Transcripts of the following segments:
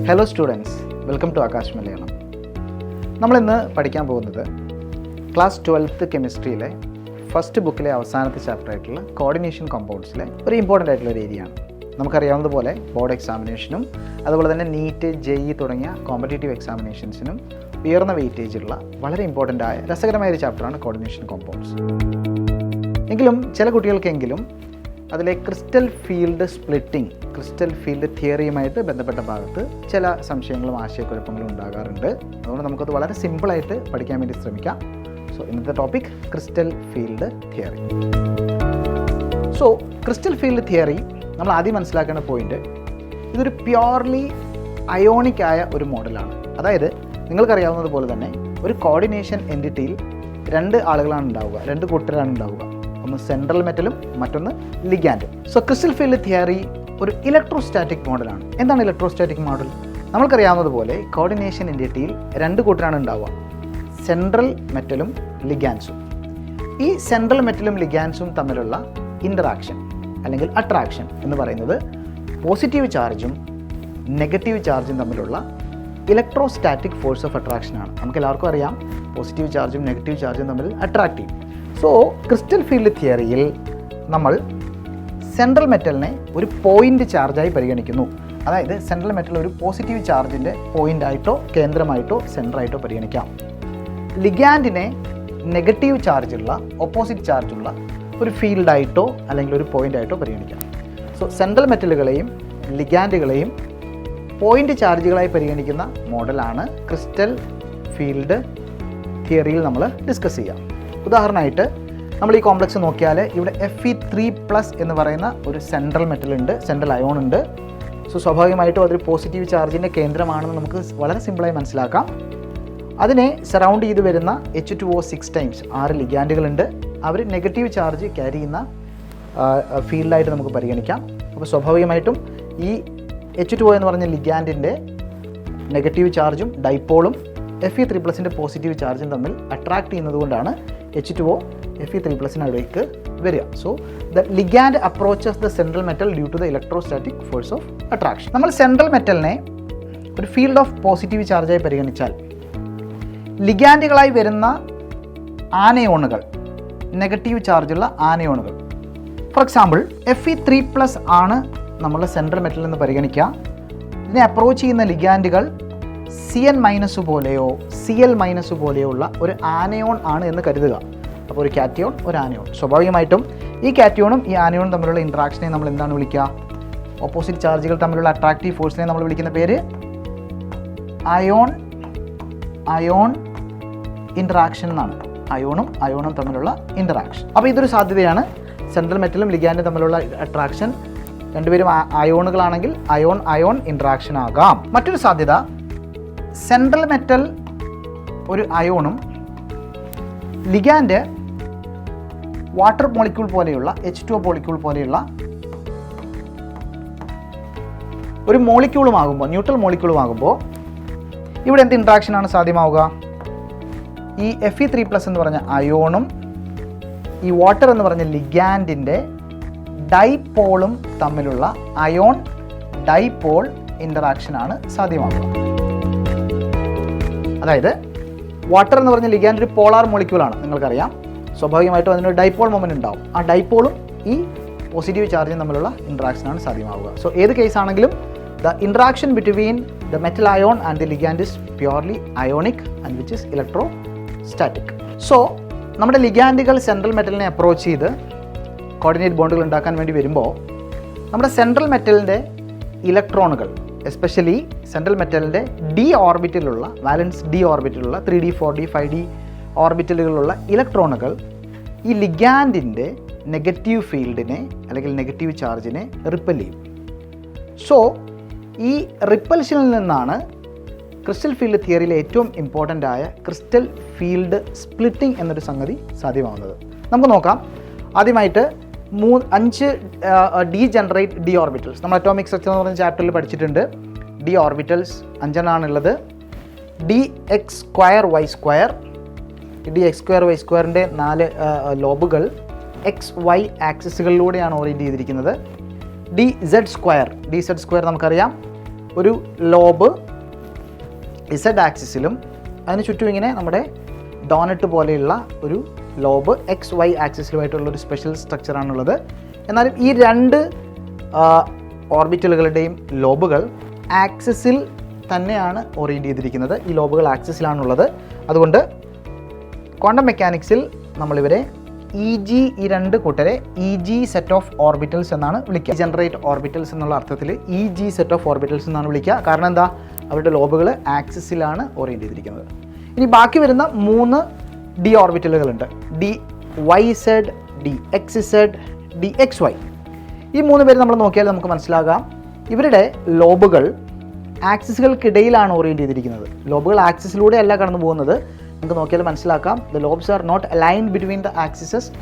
Hello students, welcome to Aakash Malayalam. നമ്മളിന്ന് പഠിക്കാൻ പോകുന്നത് ക്ലാസ് 12th കെമിസ്ട്രിയിലെ ഫസ്റ്റ് ബുക്കിലെ അവസാനത്തെ ചാപ്റ്റർ ആയിട്ടുള്ള കോർഡിനേഷൻ കോമ്പൗണ്ട്സിലെ ഒരു ഇമ്പോർട്ടൻ്റ് ആയിട്ടുള്ള ഒരു ഏരിയയാണ്. നമുക്കറിയാവുന്നതുപോലെ ബോർഡ് എക്സാമിനേഷനും അതുപോലെ തന്നെ നീറ്റ്, JEE തുടങ്ങിയ കോമ്പറ്റേറ്റീവ് എക്സാമിനേഷൻസിനും ഉയർന്ന വെയിറ്റേജുള്ള വളരെ ഇമ്പോർട്ടൻ്റ് ആയ രസകരമായ ഒരു ചാപ്റ്ററാണ് കോർഡിനേഷൻ കോമ്പൗണ്ട്സ്. എങ്കിലും ചില കുട്ടികൾക്കെങ്കിലും അതിലെ crystal field splitting, crystal field തിയറിയുമായിട്ട് ബന്ധപ്പെട്ട ഭാഗത്ത് ചില സംശയങ്ങളും ആശയക്കുഴപ്പങ്ങളും ഉണ്ടാകാറുണ്ട്. അതുകൊണ്ട് നമുക്കത് വളരെ സിമ്പിളായിട്ട് പഠിക്കാൻ വേണ്ടി ശ്രമിക്കാം. സോ ഇന്നത്തെ topic crystal field theory. So crystal field theory നമ്മൾ ആദ്യം മനസ്സിലാക്കേണ്ട പോയിന്റ്, ഇതൊരു പ്യോർലി അയോണിക് ആയ ഒരു മോഡലാണ്. അതായത് നിങ്ങൾക്കറിയാവുന്നത് പോലെ തന്നെ ഒരു കോർഡിനേഷൻ എൻറ്റിറ്റിയിൽ രണ്ട് ആളുകളാണ് ഉണ്ടാവുക, രണ്ട് കൂട്ടരാണ് ഉണ്ടാവുക. ഒന്ന് സെൻട്രൽ മെറ്റലും മറ്റൊന്ന് ലിഗാൻഡും. സോ ക്രിസ്റ്റൽ ഫീൽഡ് തിയറി ഒരു ഇലക്ട്രോസ്റ്റാറ്റിക് മോഡലാണ്. എന്താണ് ഇലക്ട്രോസ്റ്റാറ്റിക് മോഡൽ? നമ്മൾക്കറിയാവുന്നതുപോലെ കോർഡിനേഷൻ എൻറ്റിറ്റിയിൽ രണ്ട് കൂട്ടരാണ് ഉണ്ടാവുക, സെൻട്രൽ മെറ്റലും ലിഗാൻസും. ഈ സെൻട്രൽ മെറ്റലും ലിഗാൻസും തമ്മിലുള്ള ഇൻ്ററാക്ഷൻ അല്ലെങ്കിൽ അട്രാക്ഷൻ എന്ന് പറയുന്നത് പോസിറ്റീവ് ചാർജും നെഗറ്റീവ് ചാർജും തമ്മിലുള്ള ഇലക്ട്രോസ്റ്റാറ്റിക് ഫോഴ്സ് ഓഫ് അട്രാക്ഷനാണ്. നമുക്ക് എല്ലാവർക്കും അറിയാം, പോസിറ്റീവ് ചാർജും നെഗറ്റീവ് ചാർജും തമ്മിൽ അട്രാക്ട് ചെയ്യും. സോ ക്രിസ്റ്റൽ ഫീൽഡ് തിയറിയിൽ നമ്മൾ സെൻട്രൽ മെറ്റലിനെ ഒരു പോയിൻ്റ് ചാർജായി പരിഗണിക്കുന്നു. അതായത് സെൻട്രൽ മെറ്റൽ ഒരു പോസിറ്റീവ് ചാർജിൻ്റെ പോയിൻ്റായിട്ടോ കേന്ദ്രമായിട്ടോ സെൻറ്ററായിട്ടോ പരിഗണിക്കാം. ലിഗാൻഡിനെ നെഗറ്റീവ് ചാർജുള്ള, ഓപ്പോസിറ്റ് ചാർജുള്ള ഒരു ഫീൽഡായിട്ടോ അല്ലെങ്കിൽ ഒരു പോയിൻ്റായിട്ടോ പരിഗണിക്കാം. സോ സെൻട്രൽ മെറ്റലുകളെയും ലിഗാൻഡുകളെയും പോയിൻ്റ് ചാർജുകളായി പരിഗണിക്കുന്ന മോഡലാണ് ക്രിസ്റ്റൽ ഫീൽഡ് തിയറിയിൽ നമ്മൾ ഡിസ്കസ് ചെയ്യാം. ഉദാഹരണമായിട്ട് നമ്മൾ ഈ കോംപ്ലക്സ് നോക്കിയാൽ ഇവിടെ Fe3+ എന്ന് പറയുന്ന ഒരു സെൻട്രൽ മെറ്റൽ ഉണ്ട്, സെൻട്രൽ അയോൺ ഉണ്ട്. സോ സ്വാഭാവികമായിട്ടും അതൊരു പോസിറ്റീവ് ചാർജിൻ്റെ കേന്ദ്രമാണെന്ന് നമുക്ക് വളരെ സിമ്പിളായി മനസ്സിലാക്കാം. അതിനെ സറൗണ്ട് ചെയ്ത് വരുന്ന H2O6 ടൈംസ് 6 ലിഗാൻഡുകളുണ്ട്. അവർ നെഗറ്റീവ് ചാർജ് ക്യാരി ചെയ്യുന്ന ഫീൽഡായിട്ട് നമുക്ക് പരിഗണിക്കാം. അപ്പോൾ സ്വാഭാവികമായിട്ടും ഈ H2O എന്ന് പറഞ്ഞ ലിഗാൻഡിൻ്റെ നെഗറ്റീവ് ചാർജും ഡൈപോളും Fe3+ൻ്റെ പോസിറ്റീവ് ചാർജും തമ്മിൽ അട്രാക്ട് ചെയ്യുന്നത് കൊണ്ടാണ് H2O Fe3+ലേക്ക് വരിക. So the ligand approaches the central metal due to the electrostatic force of attraction. നമ്മൾ സെൻട്രൽ മെറ്റലിനെ ഒരു ഫീൽഡ് ഓഫ് പോസിറ്റീവ് ചാർജായി പരിഗണിച്ചാൽ ലിഗാൻഡുകളായി വരുന്ന ആനയോണുകൾ, നെഗറ്റീവ് ചാർജുള്ള ആനയോണുകൾ, ഫോർ എക്സാമ്പിൾ Fe3+ ആണ് നമ്മളുടെ സെൻട്രൽ മെറ്റൽ എന്ന് പരിഗണിക്കുക. ഇതിനെ അപ്രോച്ച് ചെയ്യുന്ന ലിഗാൻഡുകൾ Cn- പോലെയോ Cl- പോലെയോ ഉള്ള ഒരു ആനയോൺ ആണ് എന്ന് കരുതുക. അപ്പോൾ ഒരു കാറ്റയോൺ, ഒരു ആനയോൺ. സ്വാഭാവികമായിട്ടും ഈ കാറ്റയോണും ഈ ആനയോണും തമ്മിലുള്ള ഇൻട്രാക്ഷനെ നമ്മൾ എന്താണ് വിളിക്കുക? ഓപ്പോസിറ്റ് ചാർജുകൾ തമ്മിലുള്ള അട്രാക്റ്റീവ് ഫോഴ്സിനെ നമ്മൾ വിളിക്കുന്ന പേര് അയോൺ ഇൻട്രാക്ഷൻ എന്നാണ്. അയോണും തമ്മിലുള്ള ഇൻട്രാക്ഷൻ. അപ്പോൾ ഇതൊരു സാധ്യതയാണ്. സെൻട്രൽ മെറ്റലും ലിഗാൻഡും തമ്മിലുള്ള അട്രാക്ഷൻ, രണ്ടുപേരും അയോണുകളാണെങ്കിൽ അയോൺ ഇൻട്രാക്ഷൻ ആകാം. മറ്റൊരു സാധ്യത, സെൻട്രൽ മെറ്റൽ ഒരു അയോണും ലിഗാൻഡ് വാട്ടർ മോളിക്യൂൾ പോലെയുള്ള H2O മോളിക്യൂൾ പോലെയുള്ള ഒരു മോളിക്യൂളുമാകുമ്പോൾ, ന്യൂട്രൽ മോളിക്യൂളുമാകുമ്പോൾ ഇവിടെ എന്ത് ഇൻട്രാക്ഷനാണ് സാധ്യമാവുക? ഈ Fe3+ എന്ന് പറഞ്ഞ അയോണും ഈ വാട്ടർ എന്ന് പറഞ്ഞ ലിഗാൻഡിൻ്റെ ഡൈപോളും തമ്മിലുള്ള അയോൺ ഡൈപോൾ ഇൻട്രാക്ഷനാണ് സാധ്യമാവുക. അതായത് വാട്ടർ എന്ന് പറഞ്ഞ ലിഗാൻഡ് ഒരു പോളാർ മോളിക്യൂളാണ്, നിങ്ങൾക്കറിയാം. സ്വാഭാവികമായിട്ടും അതിനൊരു ഡൈപോൾ മൊമെൻ്റ് ഉണ്ടാവും. ആ ഡൈപോളും ഈ പോസിറ്റീവ് ചാർജും തമ്മിലുള്ള ഇൻട്രാക്ഷനാണ് സാധ്യമാവുക. സോ ഏത് കേസാണെങ്കിലും the interaction between the metal ion and the ligand is purely ionic and which is electrostatic. So നമ്മുടെ ലിഗാൻഡുകൾ സെൻട്രൽ മെറ്റലിനെ അപ്രോച്ച് ചെയ്ത് കോർഡിനേറ്റ് ബോണ്ടുകൾ ഉണ്ടാക്കാൻ വേണ്ടി വരുമ്പോൾ നമ്മുടെ സെൻട്രൽ മെറ്റലിൻ്റെ ഇലക്ട്രോണുകൾ, എസ്പെഷ്യലി സെൻട്രൽ മെറ്റലിൻ്റെ ഡി ഓർബിറ്റിലുള്ള, വാലൻസ് ഡി ഓർബിറ്റിലുള്ള 3D 4D 5D ഓർബിറ്റലുകളുള്ള ഇലക്ട്രോണുകൾ ഈ ലിഗാൻഡിൻ്റെ നെഗറ്റീവ് ഫീൽഡിനെ അല്ലെങ്കിൽ നെഗറ്റീവ് ചാർജിനെ റിപ്പൽ ചെയ്യും. സോ ഈ റിപ്പൽഷനിൽ നിന്നാണ് ക്രിസ്റ്റൽ ഫീൽഡ് തിയറിയിലെ ഏറ്റവും ഇമ്പോർട്ടൻ്റ് ആയ ക്രിസ്റ്റൽ ഫീൽഡ് സ്പ്ലിറ്റിംഗ് എന്നൊരു സംഗതി സാധ്യമാവുന്നത്. നമുക്ക് നോക്കാം. ആദ്യമായിട്ട് 5 ഡീജനറേറ്റ് ഡി ഓർബിറ്റൽസ് നമ്മൾ അറ്റോമിക് സ്ട്രക്ചർ എന്ന് പറഞ്ഞ ചാപ്റ്ററിൽ പഠിച്ചിട്ടുണ്ട്. D orbitals 5 dx²y². dx²y²ൻ്റെ 4 ലോബുകൾ XY ആക്സിസുകളിലൂടെയാണ് ഓറിയൻറ്റ് ചെയ്തിരിക്കുന്നത്. dz² നമുക്കറിയാം, ഒരു ലോബ് ഇസഡ് ആക്സിസിലും അതിന് ചുറ്റും ഇങ്ങനെ നമ്മുടെ ഡോണറ്റ് പോലെയുള്ള ഒരു ലോബ് XY ആക്സിസിലുമായിട്ടുള്ളൊരു സ്പെഷ്യൽ സ്ട്രക്ചറാണുള്ളത്. എന്നാലും ഈ രണ്ട് ഓർബിറ്റലുകളുടെയും ലോബുകൾ ആക്സിസിൽ തന്നെയാണ് ഓറിയൻറ്റ് ചെയ്തിരിക്കുന്നത്. ഈ ലോബുകൾ ആക്സിസിലാണുള്ളത്. അതുകൊണ്ട് ക്വാണ്ടം മെക്കാനിക്സിൽ നമ്മളിവരെ ഈ രണ്ട് കൂട്ടരെ സെറ്റ് ഓഫ് ഓർബിറ്റൽസ് എന്നാണ് വിളിക്കുക. ജനറേറ്റ് ഓർബിറ്റൽസ് എന്നുള്ള അർത്ഥത്തിൽ സെറ്റ് ഓഫ് ഓർബിറ്റൽസ് എന്നാണ് വിളിക്കുക. കാരണം എന്താ, അവരുടെ ലോബുകൾ ആക്സിസിലാണ് ഓറിയൻറ്റ് ചെയ്തിരിക്കുന്നത്. ഇനി ബാക്കി വരുന്ന 3 ഡി ഓർബിറ്റലുകളുണ്ട്. DYZ, DXZ, DXY. ഈ 3 പേര് നമ്മൾ നോക്കിയാൽ നമുക്ക് മനസ്സിലാകാം ഇവരുടെ ലോബുകൾ ആക്സിസുകൾക്കിടയിലാണ് ഓറിയൻറ്റ് ചെയ്തിരിക്കുന്നത്. ലോബുകൾ ആക്സിസിലൂടെ അല്ല കടന്നു പോകുന്നത്. നമുക്ക് നോക്കിയാൽ മനസ്സിലാക്കാം the lobes are not aligned between the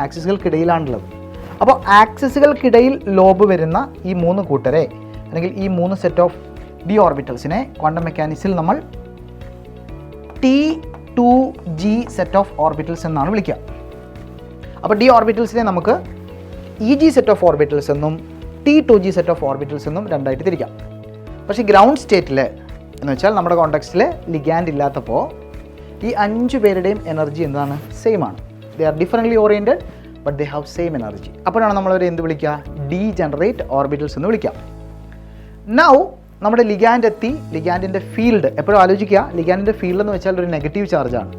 ആക്സിസുകൾക്കിടയിലാണുള്ളത്. അപ്പോൾ ആക്സിസുകൾക്കിടയിൽ ലോബ് വരുന്ന ഈ 3 കൂട്ടരെ അല്ലെങ്കിൽ ഈ 3 സെറ്റ് ഓഫ് ഡി ഓർബിറ്റൽസിനെ ക്വാണ്ടം മെക്കാനിക്സിൽ നമ്മൾ T2G സെറ്റ് ഓഫ് ഓർബിറ്റൽസ് എന്നാണ് വിളിക്കുക. അപ്പോൾ ഡി ഓർബിറ്റൽസിനെ നമുക്ക് EG സെറ്റ് ഓഫ് ഓർബിറ്റൽസ് എന്നും T2G സെറ്റ് ഓഫ് ഓർബിറ്റൽസ് എന്നും രണ്ടായിട്ട് തിരിക്കാം. പക്ഷേ ഗ്രൗണ്ട് സ്റ്റേറ്റിൽ എന്ന് വെച്ചാൽ നമ്മുടെ കോണ്ടെക്സ്റ്റിൽ ലിഗാൻഡ് ഇല്ലാത്തപ്പോൾ ഈ 5 പേരുടെയും എനർജി എന്താണ്, സെയിം ആണ്. They are differently oriented but they have same energy. അപ്പോഴാണ് നമ്മളവരെ എന്ത് വിളിക്കുക, ഡീജനറേറ്റ് ഓർബിറ്റൽസ് എന്ന് വിളിക്കാം. നൗ നമ്മുടെ ലിഗാൻഡ് എത്തി. ലിഗാൻഡിൻ്റെ ഫീൽഡ് എപ്പോഴും ആലോചിക്കുക, ലിഗാൻഡിൻ്റെ ഫീൽഡ് എന്ന് വെച്ചാൽ ഒരു നെഗറ്റീവ് ചാർജാണ്.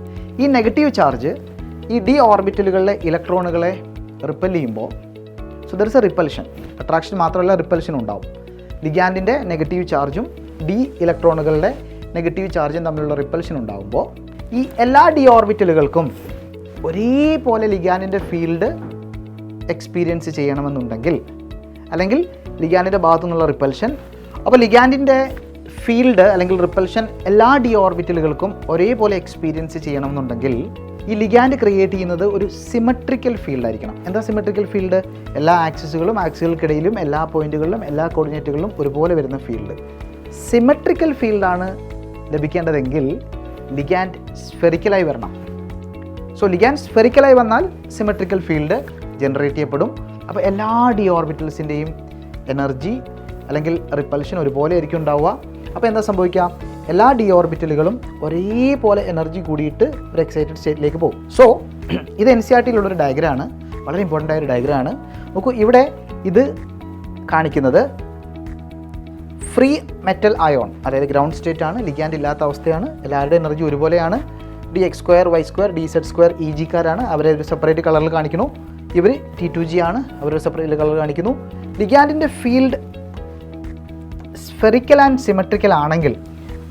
ഈ നെഗറ്റീവ് ചാർജ് ഈ ഡി ഓർബിറ്റലുകളിലെ ഇലക്ട്രോണുകളെ റിപ്പൽ ചെയ്യുമ്പോൾ so there is A repulsion. Attraction മാത്രമല്ല റിപ്പൽഷൻ ഉണ്ടാവും. ലിഗാൻഡിൻ്റെ നെഗറ്റീവ് ചാർജും ഡി ഇലക്ട്രോണുകളുടെ നെഗറ്റീവ് ചാർജും തമ്മിലുള്ള റിപ്പൽഷൻ ഉണ്ടാകുമ്പോൾ ഈ എല്ലാ ഡി ഓർബിറ്റലുകൾക്കും ഒരേപോലെ ലിഗാൻഡിൻ്റെ ഫീൽഡ് എക്സ്പീരിയൻസ് ചെയ്യണമെന്നുണ്ടെങ്കിൽ, അല്ലെങ്കിൽ ലിഗാൻഡിൻ്റെ ഭാഗത്തു നിന്നുള്ള റിപ്പൽഷൻ, അപ്പോൾ ലിഗാൻഡിൻ്റെ ഫീൽഡ് അല്ലെങ്കിൽ റിപ്പൽഷൻ എല്ലാ ഡി ഓർബിറ്റലുകൾക്കും ഒരേപോലെ എക്സ്പീരിയൻസ് ചെയ്യണമെന്നുണ്ടെങ്കിൽ ഈ ലിഗാൻഡ് ക്രിയേറ്റ് ചെയ്യുന്നത് ഒരു സിമെട്രിക്കൽ ഫീൽഡ് ആയിരിക്കണം. എന്താ സിമെട്രിക്കൽ ഫീൽഡ്? എല്ലാ ആക്സിസുകൾക്കിടയിലും എല്ലാ പോയിന്റുകളിലും എല്ലാ കോർഡിനേറ്റുകളിലും ഒരുപോലെ വരുന്ന ഫീൽഡ്. സിമെട്രിക്കൽ ഫീൽഡാണ് ലഭിക്കേണ്ടതെങ്കിൽ ലിഗാൻഡ് സ്ഫെറിക്കലായി വരണം. സോ ലിഗാൻഡ് സ്ഫെറിക്കലായി വന്നാൽ സിമെട്രിക്കൽ ഫീൽഡ് ജനറേറ്റ് ചെയ്യപ്പെടും. അപ്പോൾ എല്ലാ ഡി ഓർബിറ്റൽസിൻ്റെയും എനർജി അല്ലെങ്കിൽ റിപ്പൽഷൻ ഒരുപോലെ ആയിരിക്കും ഉണ്ടാവുക. അപ്പോൾ എന്താ സംഭവിക്കുക, എല്ലാ ഡി ഓർബിറ്റലുകളും ഒരേപോലെ എനർജി കൂടിയിട്ട് ഒരു എക്സൈറ്റഡ് സ്റ്റേറ്റിലേക്ക് പോകും. സോ ഇത് NCERTയിലുള്ളൊരു ഡയഗ്രാമാണ്, വളരെ ഇമ്പോർട്ടൻ്റ് ആയൊരു ഡയഗ്രാമാണ്. നോക്കൂ, ഇവിടെ ഇത് കാണിക്കുന്നത് ഫ്രീ മെറ്റൽ അയോൺ, അതായത് ഗ്രൗണ്ട് സ്റ്റേറ്റ് ആണ്, ലിഗാൻഡ് ഇല്ലാത്ത അവസ്ഥയാണ്. എല്ലാവരുടെയും എനർജി ഒരുപോലെയാണ്. DX2, Y2, DZ2 EGക്കാരാണ്, അവരെ ഒരു സെപ്പറേറ്റ് കളറിൽ കാണിക്കുന്നു. ഇവർ T2G ആണ്, അവരൊരു സെപ്പറേറ്റ് കളർ കാണിക്കുന്നു. ലിഗാൻഡിൻ്റെ ഫീൽഡ് സ്ഫെറിക്കൽ ആൻഡ് സിമെട്രിക്കൽ ആണെങ്കിൽ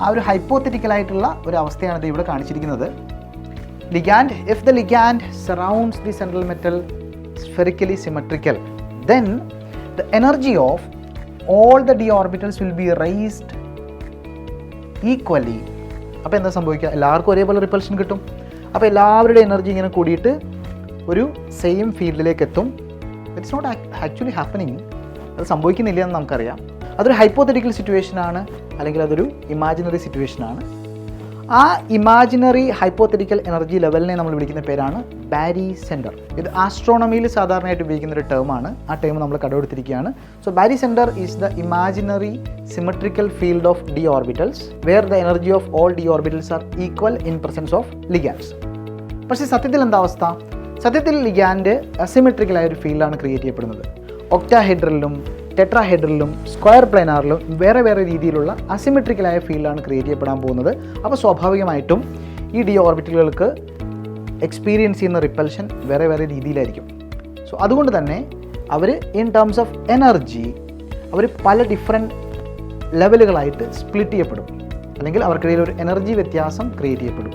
ആ ഒരു ഹൈപ്പോത്തറ്റിക്കലായിട്ടുള്ള ഒരു അവസ്ഥയാണ് ഇത് ഇവിടെ കാണിച്ചിരിക്കുന്നത്. Ligand, if the ligand surrounds the central metal spherically symmetrical, then the energy of all the d orbitals will be raised equally. അപ്പോൾ എന്താ സംഭവിക്കുക, എല്ലാവർക്കും ഒരേപോലെ റിപ്പൽഷൻ കിട്ടും. അപ്പോൾ എല്ലാവരുടെ എനർജി ഇങ്ങനെ കൂടിയിട്ട് ഒരു സെയിം ഫീൽഡിലേക്ക് എത്തും. ഇറ്റ്സ് നോട്ട് ആക്ച്വലി ഹാപ്പനിങ്, അത് സംഭവിക്കുന്നില്ല എന്ന് നമുക്കറിയാം. അതൊരു ഹൈപ്പോത്തറ്റിക്കൽ സിറ്റുവേഷനാണ്, അല്ലെങ്കിൽ അതൊരു ഇമാജിനറി സിറ്റുവേഷനാണ്. ആ ഇമാജിനറി ഹൈപ്പോത്തറ്റിക്കൽ എനർജി ലെവലിനെ നമ്മൾ വിളിക്കുന്ന പേരാണ് ബാരി സെൻറ്റർ. ഇത് ആസ്ട്രോണമിയിൽ സാധാരണയായിട്ട് ഉപയോഗിക്കുന്ന ഒരു ടേമാണ്. ആ ടേം നമ്മൾ കടമെടുത്തിരിക്കുകയാണ്. So barycentre is the imaginary symmetrical field of d orbitals where the energy of all d orbitals are equal in presence of ligands. പക്ഷേ സത്യത്തിൽ എന്താ അവസ്ഥ? സത്യത്തിൽ ലിഗാൻഡ് അസിമെട്രിക്കലായ ഒരു ഫീൽഡാണ് ക്രിയേറ്റ് ചെയ്യപ്പെടുന്നത്. ഒക്ടാഹെഡ്രലിലും ടെട്രാഹെഡ്രലിലും സ്ക്വയർ പ്ലാനാറിലും വേറെ വേറെ രീതിയിലുള്ള അസിമെട്രിക്കലായ ഫീൽഡാണ് ക്രിയേറ്റ് ചെയ്യപ്പെടാൻ പോകുന്നത്. അപ്പോൾ സ്വാഭാവികമായിട്ടും ഈ ഡി ഓർബിറ്റലുകൾക്ക് എക്സ്പീരിയൻസ് ചെയ്യുന്ന റിപ്പൽഷൻ വേറെ വേറെ രീതിയിലായിരിക്കും. സോ അതുകൊണ്ട് തന്നെ അവർ ഇൻ ടേംസ് ഓഫ് എനർജി അവർ പല ഡിഫറെൻറ്റ് ലെവലുകളായിട്ട് സ്പ്ലിറ്റ് ചെയ്യപ്പെടും, അല്ലെങ്കിൽ അവർക്കിടയിൽ ഒരു എനർജി വ്യത്യാസം ക്രിയേറ്റ് ചെയ്യപ്പെടും,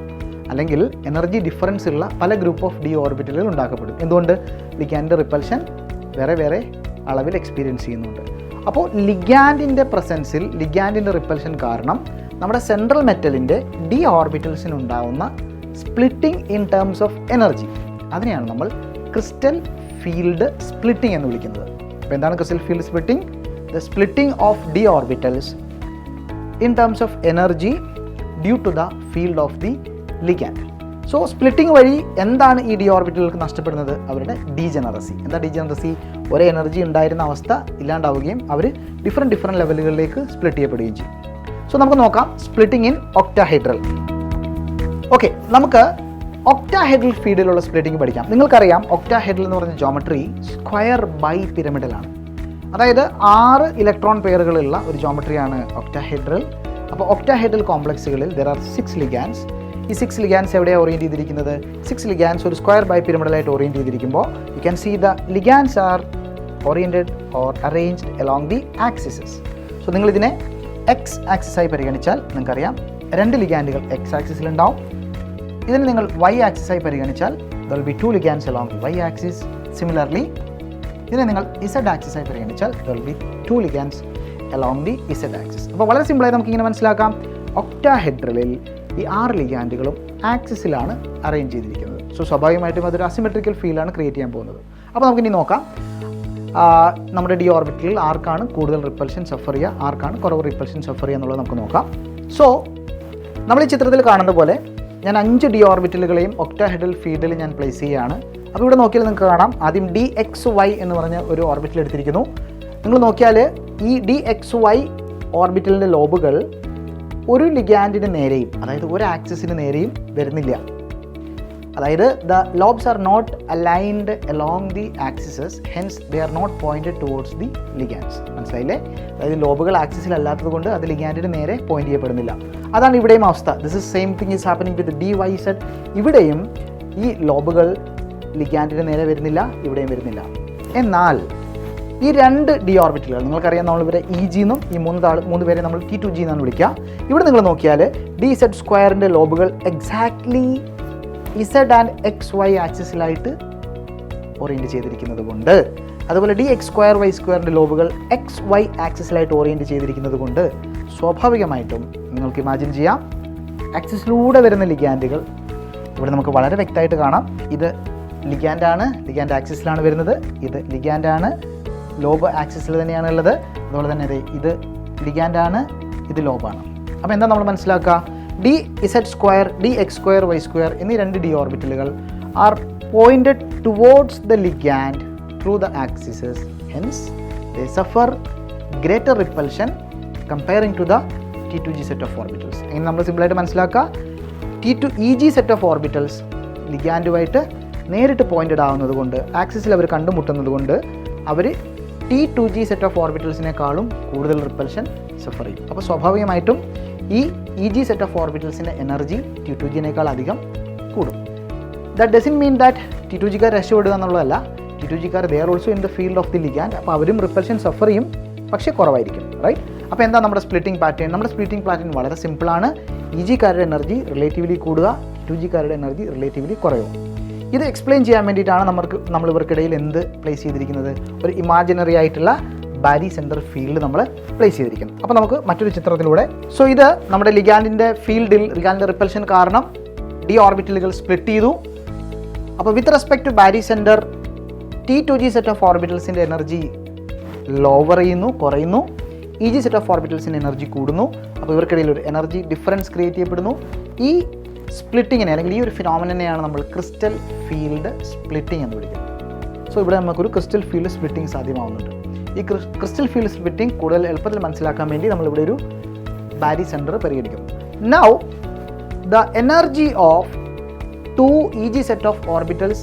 അല്ലെങ്കിൽ എനർജി ഡിഫറൻസ് ഉള്ള പല ഗ്രൂപ്പ് ഓഫ് ഡി ഓർബിറ്റലുകൾ ഉണ്ടാക്കപ്പെടും. എന്തുകൊണ്ട്? ലിഗാൻഡ് റിപ്പൽഷൻ വേറെ വേറെ അളവിൽ എക്സ്പീരിയൻസ് ചെയ്യുന്നുണ്ട്. അപ്പോൾ ലിഗാൻഡിൻ്റെ പ്രസൻസിൽ ലിഗാൻഡിൻ്റെ റിപ്പൽഷൻ കാരണം നമ്മുടെ സെൻട്രൽ മെറ്റലിൻ്റെ ഡി ഓർബിറ്റൽസിനുണ്ടാവുന്ന splitting in terms of energy, അതിനെയാണ് നമ്മൾ ക്രിസ്റ്റൽ ഫീൽഡ് സ്പ്ലിറ്റിംഗ് എന്ന് വിളിക്കുന്നത്. അപ്പോൾ എന്താണ് crystal field splitting? The splitting of d orbitals in terms of energy due to the field of the ligand. So splitting വഴി എന്താണ് ഈ ഡി ഓർബിറ്റലുകൾക്ക് നഷ്ടപ്പെടുന്നത്? അവരുടെ ഡീജനറസി. എന്താ ഡീജനറസി? ഒരേ എനർജി ഉണ്ടായിരുന്ന അവസ്ഥ ഇല്ലാണ്ടാവുകയും അവർ ഡിഫറെൻറ്റ് ലെവലുകളിലേക്ക് സ്പ്ലിറ്റ് ചെയ്യപ്പെടുകയും ചെയ്യും. സോ നമുക്ക് നോക്കാം സ്പ്ലിറ്റിംഗ് ഇൻ ഒക്ടാഹെഡ്രൽ. ഓക്കെ, നമുക്ക് ഒക്ടാഹെഡ്രൽ ഫീൽഡിലുള്ള സ്പ്ലിറ്റിംഗ് പഠിക്കാം. നിങ്ങൾക്കറിയാം ഒക്ടാഹെഡ്രൽ എന്ന് പറഞ്ഞ ജോമെട്രി സ്ക്വയർ ബൈ പിരമിഡലാണ്. അതായത് 6 ഇലക്ട്രോൺ പെയറുകളുള്ള ഒരു ജോമെട്രിയാണ് ഒക്ടാഹെഡ്രൽ. അപ്പോൾ ഒക്ടാഹെഡ്രൽ കോംപ്ലക്സുകളിൽ ദർ ആർ 6 ലിഗാൻസ്. ഈ 6 ലിഗാൻസ് എവിടെയാണ് ഓറിയൻറ്റ് ചെയ്തിരിക്കുന്നത്? 6 ലിഗാൻസ് ഒരു സ്ക്വയർ ബൈ പിരമിഡലായിട്ട് ഓറിയൻറ്റ് ചെയ്തിരിക്കുമ്പോൾ you can see the ligands are oriented or arranged along the axes. So നിങ്ങളിതിനെ എക്സ് ആക്സിസായി പരിഗണിച്ചാൽ നിങ്ങൾക്കറിയാം 2 ലിഗാൻഡുകൾ എക്സ് ആക്സിസിലുണ്ടാവും. ഇതിന് നിങ്ങൾ വൈ ആക്സിസായി പരിഗണിച്ചാൽ there will be 2 ligands along the Y axis. Similarly ഇതിനെ നിങ്ങൾ ഇസഡ് ആക്സിസായി പരിഗണിച്ചാൽ there will be 2 ligands along the Z axis. അപ്പോൾ വളരെ സിമ്പിളായി നമുക്കിങ്ങനെ മനസ്സിലാക്കാം, ഒക്ടാഹെഡ്രലിൽ ഈ 6 ലിഗാൻഡുകളും ആക്സിസിലാണ് അറേഞ്ച് ചെയ്തിരിക്കുന്നത്. സോ സ്വാഭാവികമായിട്ടും അതൊരു അസിമെട്രിക്കൽ ഫീൽഡാണ് ക്രിയേറ്റ് ചെയ്യാൻ പോകുന്നത്. അപ്പോൾ നമുക്കിനി നോക്കാം നമ്മുടെ ഡി ഓർബിറ്റലിൽ ആർക്കാണ് കൂടുതൽ റിപ്പൽഷൻ സഫർ ചെയ്യുക, ആർക്കാണ് കുറവ് റിപ്പൽഷൻ സഫർ ചെയ്യുക എന്നുള്ളത് നമുക്ക് നോക്കാം. സോ നമ്മൾ ഈ ചിത്രത്തിൽ കാണുന്ന പോലെ ഞാൻ 5 ഡി ഓർബിറ്റലുകളെയും ഒക്ടാഹെഡ്രൽ ഫീൽഡിൽ ഞാൻ പ്ലേസ് ചെയ്യുകയാണ്. അപ്പോൾ ഇവിടെ നോക്കിയാൽ നിങ്ങൾക്ക് കാണാം, ആദ്യം DXY എന്ന് പറഞ്ഞ ഒരു ഓർബിറ്റൽ എടുത്തിരിക്കുന്നു. നിങ്ങൾ നോക്കിയാൽ ഈ DXY ഓർബിറ്റലിൻ്റെ ലോബുകൾ ഒരു ലിഗാൻഡിന് നേരെയും, അതായത് ഒരു ആക്സിസിന് നേരെയും വരുന്നില്ല. അതായത് the lobes are not aligned along the axes, hence they are not pointed towards the ligands. മനസ്സിലായില്ലേ? അതായത് ലോബുകൾ ആക്സിസിലല്ലാത്തത് കൊണ്ട് അത് ലിഗാൻഡിന് നേരെ പോയിന്റ് ചെയ്യപ്പെടുന്നില്ല. അതാണ് ഇവിടെയും അവസ്ഥ. This is same thing is happening with DYZ. ഇവിടെയും ഈ ലോബുകൾ ലിഗാൻഡിന് നേരെ വരുന്നില്ല, ഇവിടെയും വരുന്നില്ല. എന്നാൽ ഈ 2 ഡി ഓർബിറ്റലുകൾ നിങ്ങൾക്കറിയാം, നമ്മളിവരെ EG എന്നും ഈ 3 പേരെ നമ്മൾ T2G എന്നാണ് വിളിക്കുക. ഇവിടെ നിങ്ങൾ നോക്കിയാൽ DZ സ്ക്വയറിൻ്റെ ലോബുകൾ എക്സാക്ട്ലി Z ആൻഡ് XY ആക്സിസിലായിട്ട് ഓറിയൻറ്റ് ചെയ്തിരിക്കുന്നത് കൊണ്ട്, അതുപോലെ DX സ്ക്വയർ Y സ്ക്വയറിൻ്റെ ലോബുകൾ XY ആക്സിസിലായിട്ട് ഓറിയൻറ്റ് ചെയ്തിരിക്കുന്നത് കൊണ്ട് സ്വാഭാവികമായിട്ടും നിങ്ങൾക്ക് ഇമാജിൻ ചെയ്യാം, ആക്സിസിലൂടെ വരുന്ന ലിഗാൻഡുകൾ ഇവിടെ നമുക്ക് വളരെ വ്യക്തമായിട്ട് കാണാം. ഇത് ലിഗാൻഡാണ്, ലിഗാൻഡ് ആക്സിസിലാണ് വരുന്നത്. ഇത് ലിഗാൻഡാണ്, ലോബ് ആക്സിസിൽ തന്നെയാണ് ഉള്ളത്. അതുപോലെ തന്നെ ഇത് ലിഗാൻഡാണ്, ഇത് ലോബാണ്. അപ്പോൾ എന്താ നമ്മൾ മനസ്സിലാക്കുക? DZ square, DX square, Y square എന്നീ 2 ഡി ഓർബിറ്റലുകൾ are pointed towards the ligand through the axes, hence they suffer greater repulsion comparing to the T2G set of orbitals. അങ്ങനെ നമ്മൾ സിമ്പിളായിട്ട് മനസ്സിലാക്കുക, T2EG സെറ്റ് ഓഫ് ഓർബിറ്റൽസ് ലിഗാൻഡുമായിട്ട് നേരിട്ട് pointed ആവുന്നത് കൊണ്ട്, ആക്സിസിൽ അവർ കണ്ടുമുട്ടുന്നത് കൊണ്ട് അവർ T2G സെറ്റ് ഓഫ് ഓർബിറ്റൽസിനേക്കാളും കൂടുതൽ റിപ്പൽഷൻ സഫർ ചെയ്യും. അപ്പോൾ സ്വാഭാവികമായിട്ടും ഈ EG സെറ്റ് ഓഫ് ഓർബിറ്റൽസിൻ്റെ എനർജി T2Gനേക്കാൾ അധികം കൂടും. ദാറ്റ് ഡസൻറ്റ് മീൻ ദാറ്റ് T2Gക്കാർ രക്ഷപ്പെടുക എന്നുള്ളതല്ല. T2Gക്കാർ they are also in the field of the ligand. അപ്പോൾ അവരും റിപ്പൽഷൻ സഫർ ചെയ്യും, പക്ഷേ കുറവായിരിക്കും. റൈറ്റ്? അപ്പോൾ എന്താ നമ്മുടെ സ്പ്ലിറ്റിംഗ് പാറ്റേൺ? നമ്മുടെ സ്പ്ലിറ്റിംഗ് പാറ്റേൺ വളരെ സിമ്പിളാണ്. EGക്കാരുടെ എനർജി റിലേറ്റീവ്ലി കൂടുക, T2Gക്കാരുടെ എനർജി റിലേറ്റീവ്ലി കുറയും. ഇത് എക്സ്പ്ലെയിൻ ചെയ്യാൻ വേണ്ടിയിട്ടാണ് നമ്മൾ ഇവർക്കിടയിൽ എന്ത് പ്ലേസ് ചെയ്തിരിക്കുന്നത്? ഒരു ഇമാജിനറി ആയിട്ടുള്ള ബാരി സെൻറ്റർ ഫീൽഡ് നമ്മൾ പ്ലേസ് ചെയ്തിരിക്കുന്നത്. അപ്പോൾ നമുക്ക് മറ്റൊരു ചിത്രത്തിലൂടെ, സോ ഇത് നമ്മുടെ ലിഗാൻഡിൻ്റെ ഫീൽഡിൽ ലിഗാൻഡിൻ്റെ റിപ്പൽഷൻ കാരണം ഡി ഓർബിറ്റലുകൾ സ്പ്ലിറ്റ് ചെയ്തു. അപ്പോൾ with respect to barycentre T2G set of ഓർബിറ്റൽസിൻ്റെ എനർജി ലോവർ ചെയ്യുന്നു, കുറയുന്നു. EG സെറ്റ് ഓഫ് ഓർബിറ്റൽസിൻ്റെ എനർജി കൂടുന്നു. അപ്പോൾ ഇവർക്കിടയിൽ ഒരു എനർജി ഡിഫറൻസ് ക്രിയേറ്റ് ചെയ്യപ്പെടുന്നു. ഈ സ്പ്ലിറ്റിങ്ങിനെ, അല്ലെങ്കിൽ ഈ ഒരു ഫിനോമിനെയാണ് നമ്മൾ ക്രിസ്റ്റൽ ഫീൽഡ് സ്പ്ലിറ്റിംഗ് എന്ന് വിളിക്കുന്നത്. സോ ഇവിടെ നമുക്കൊരു ക്രിസ്റ്റൽ ഫീൽഡ് സ്പ്ലിറ്റിംഗ് സാധ്യമാവുന്നുണ്ട്. ഈ ക്രിസ്റ്റൽ ഫീൽഡ് സ്പ്ലിറ്റിംഗ് കൂടുതൽ എളുപ്പത്തിൽ മനസ്സിലാക്കാൻ വേണ്ടി നമ്മളിവിടെ ഒരു ബാരി സെൻറ്റർ പരിഗണിക്കും. Now the energy of 2 EG set of orbitals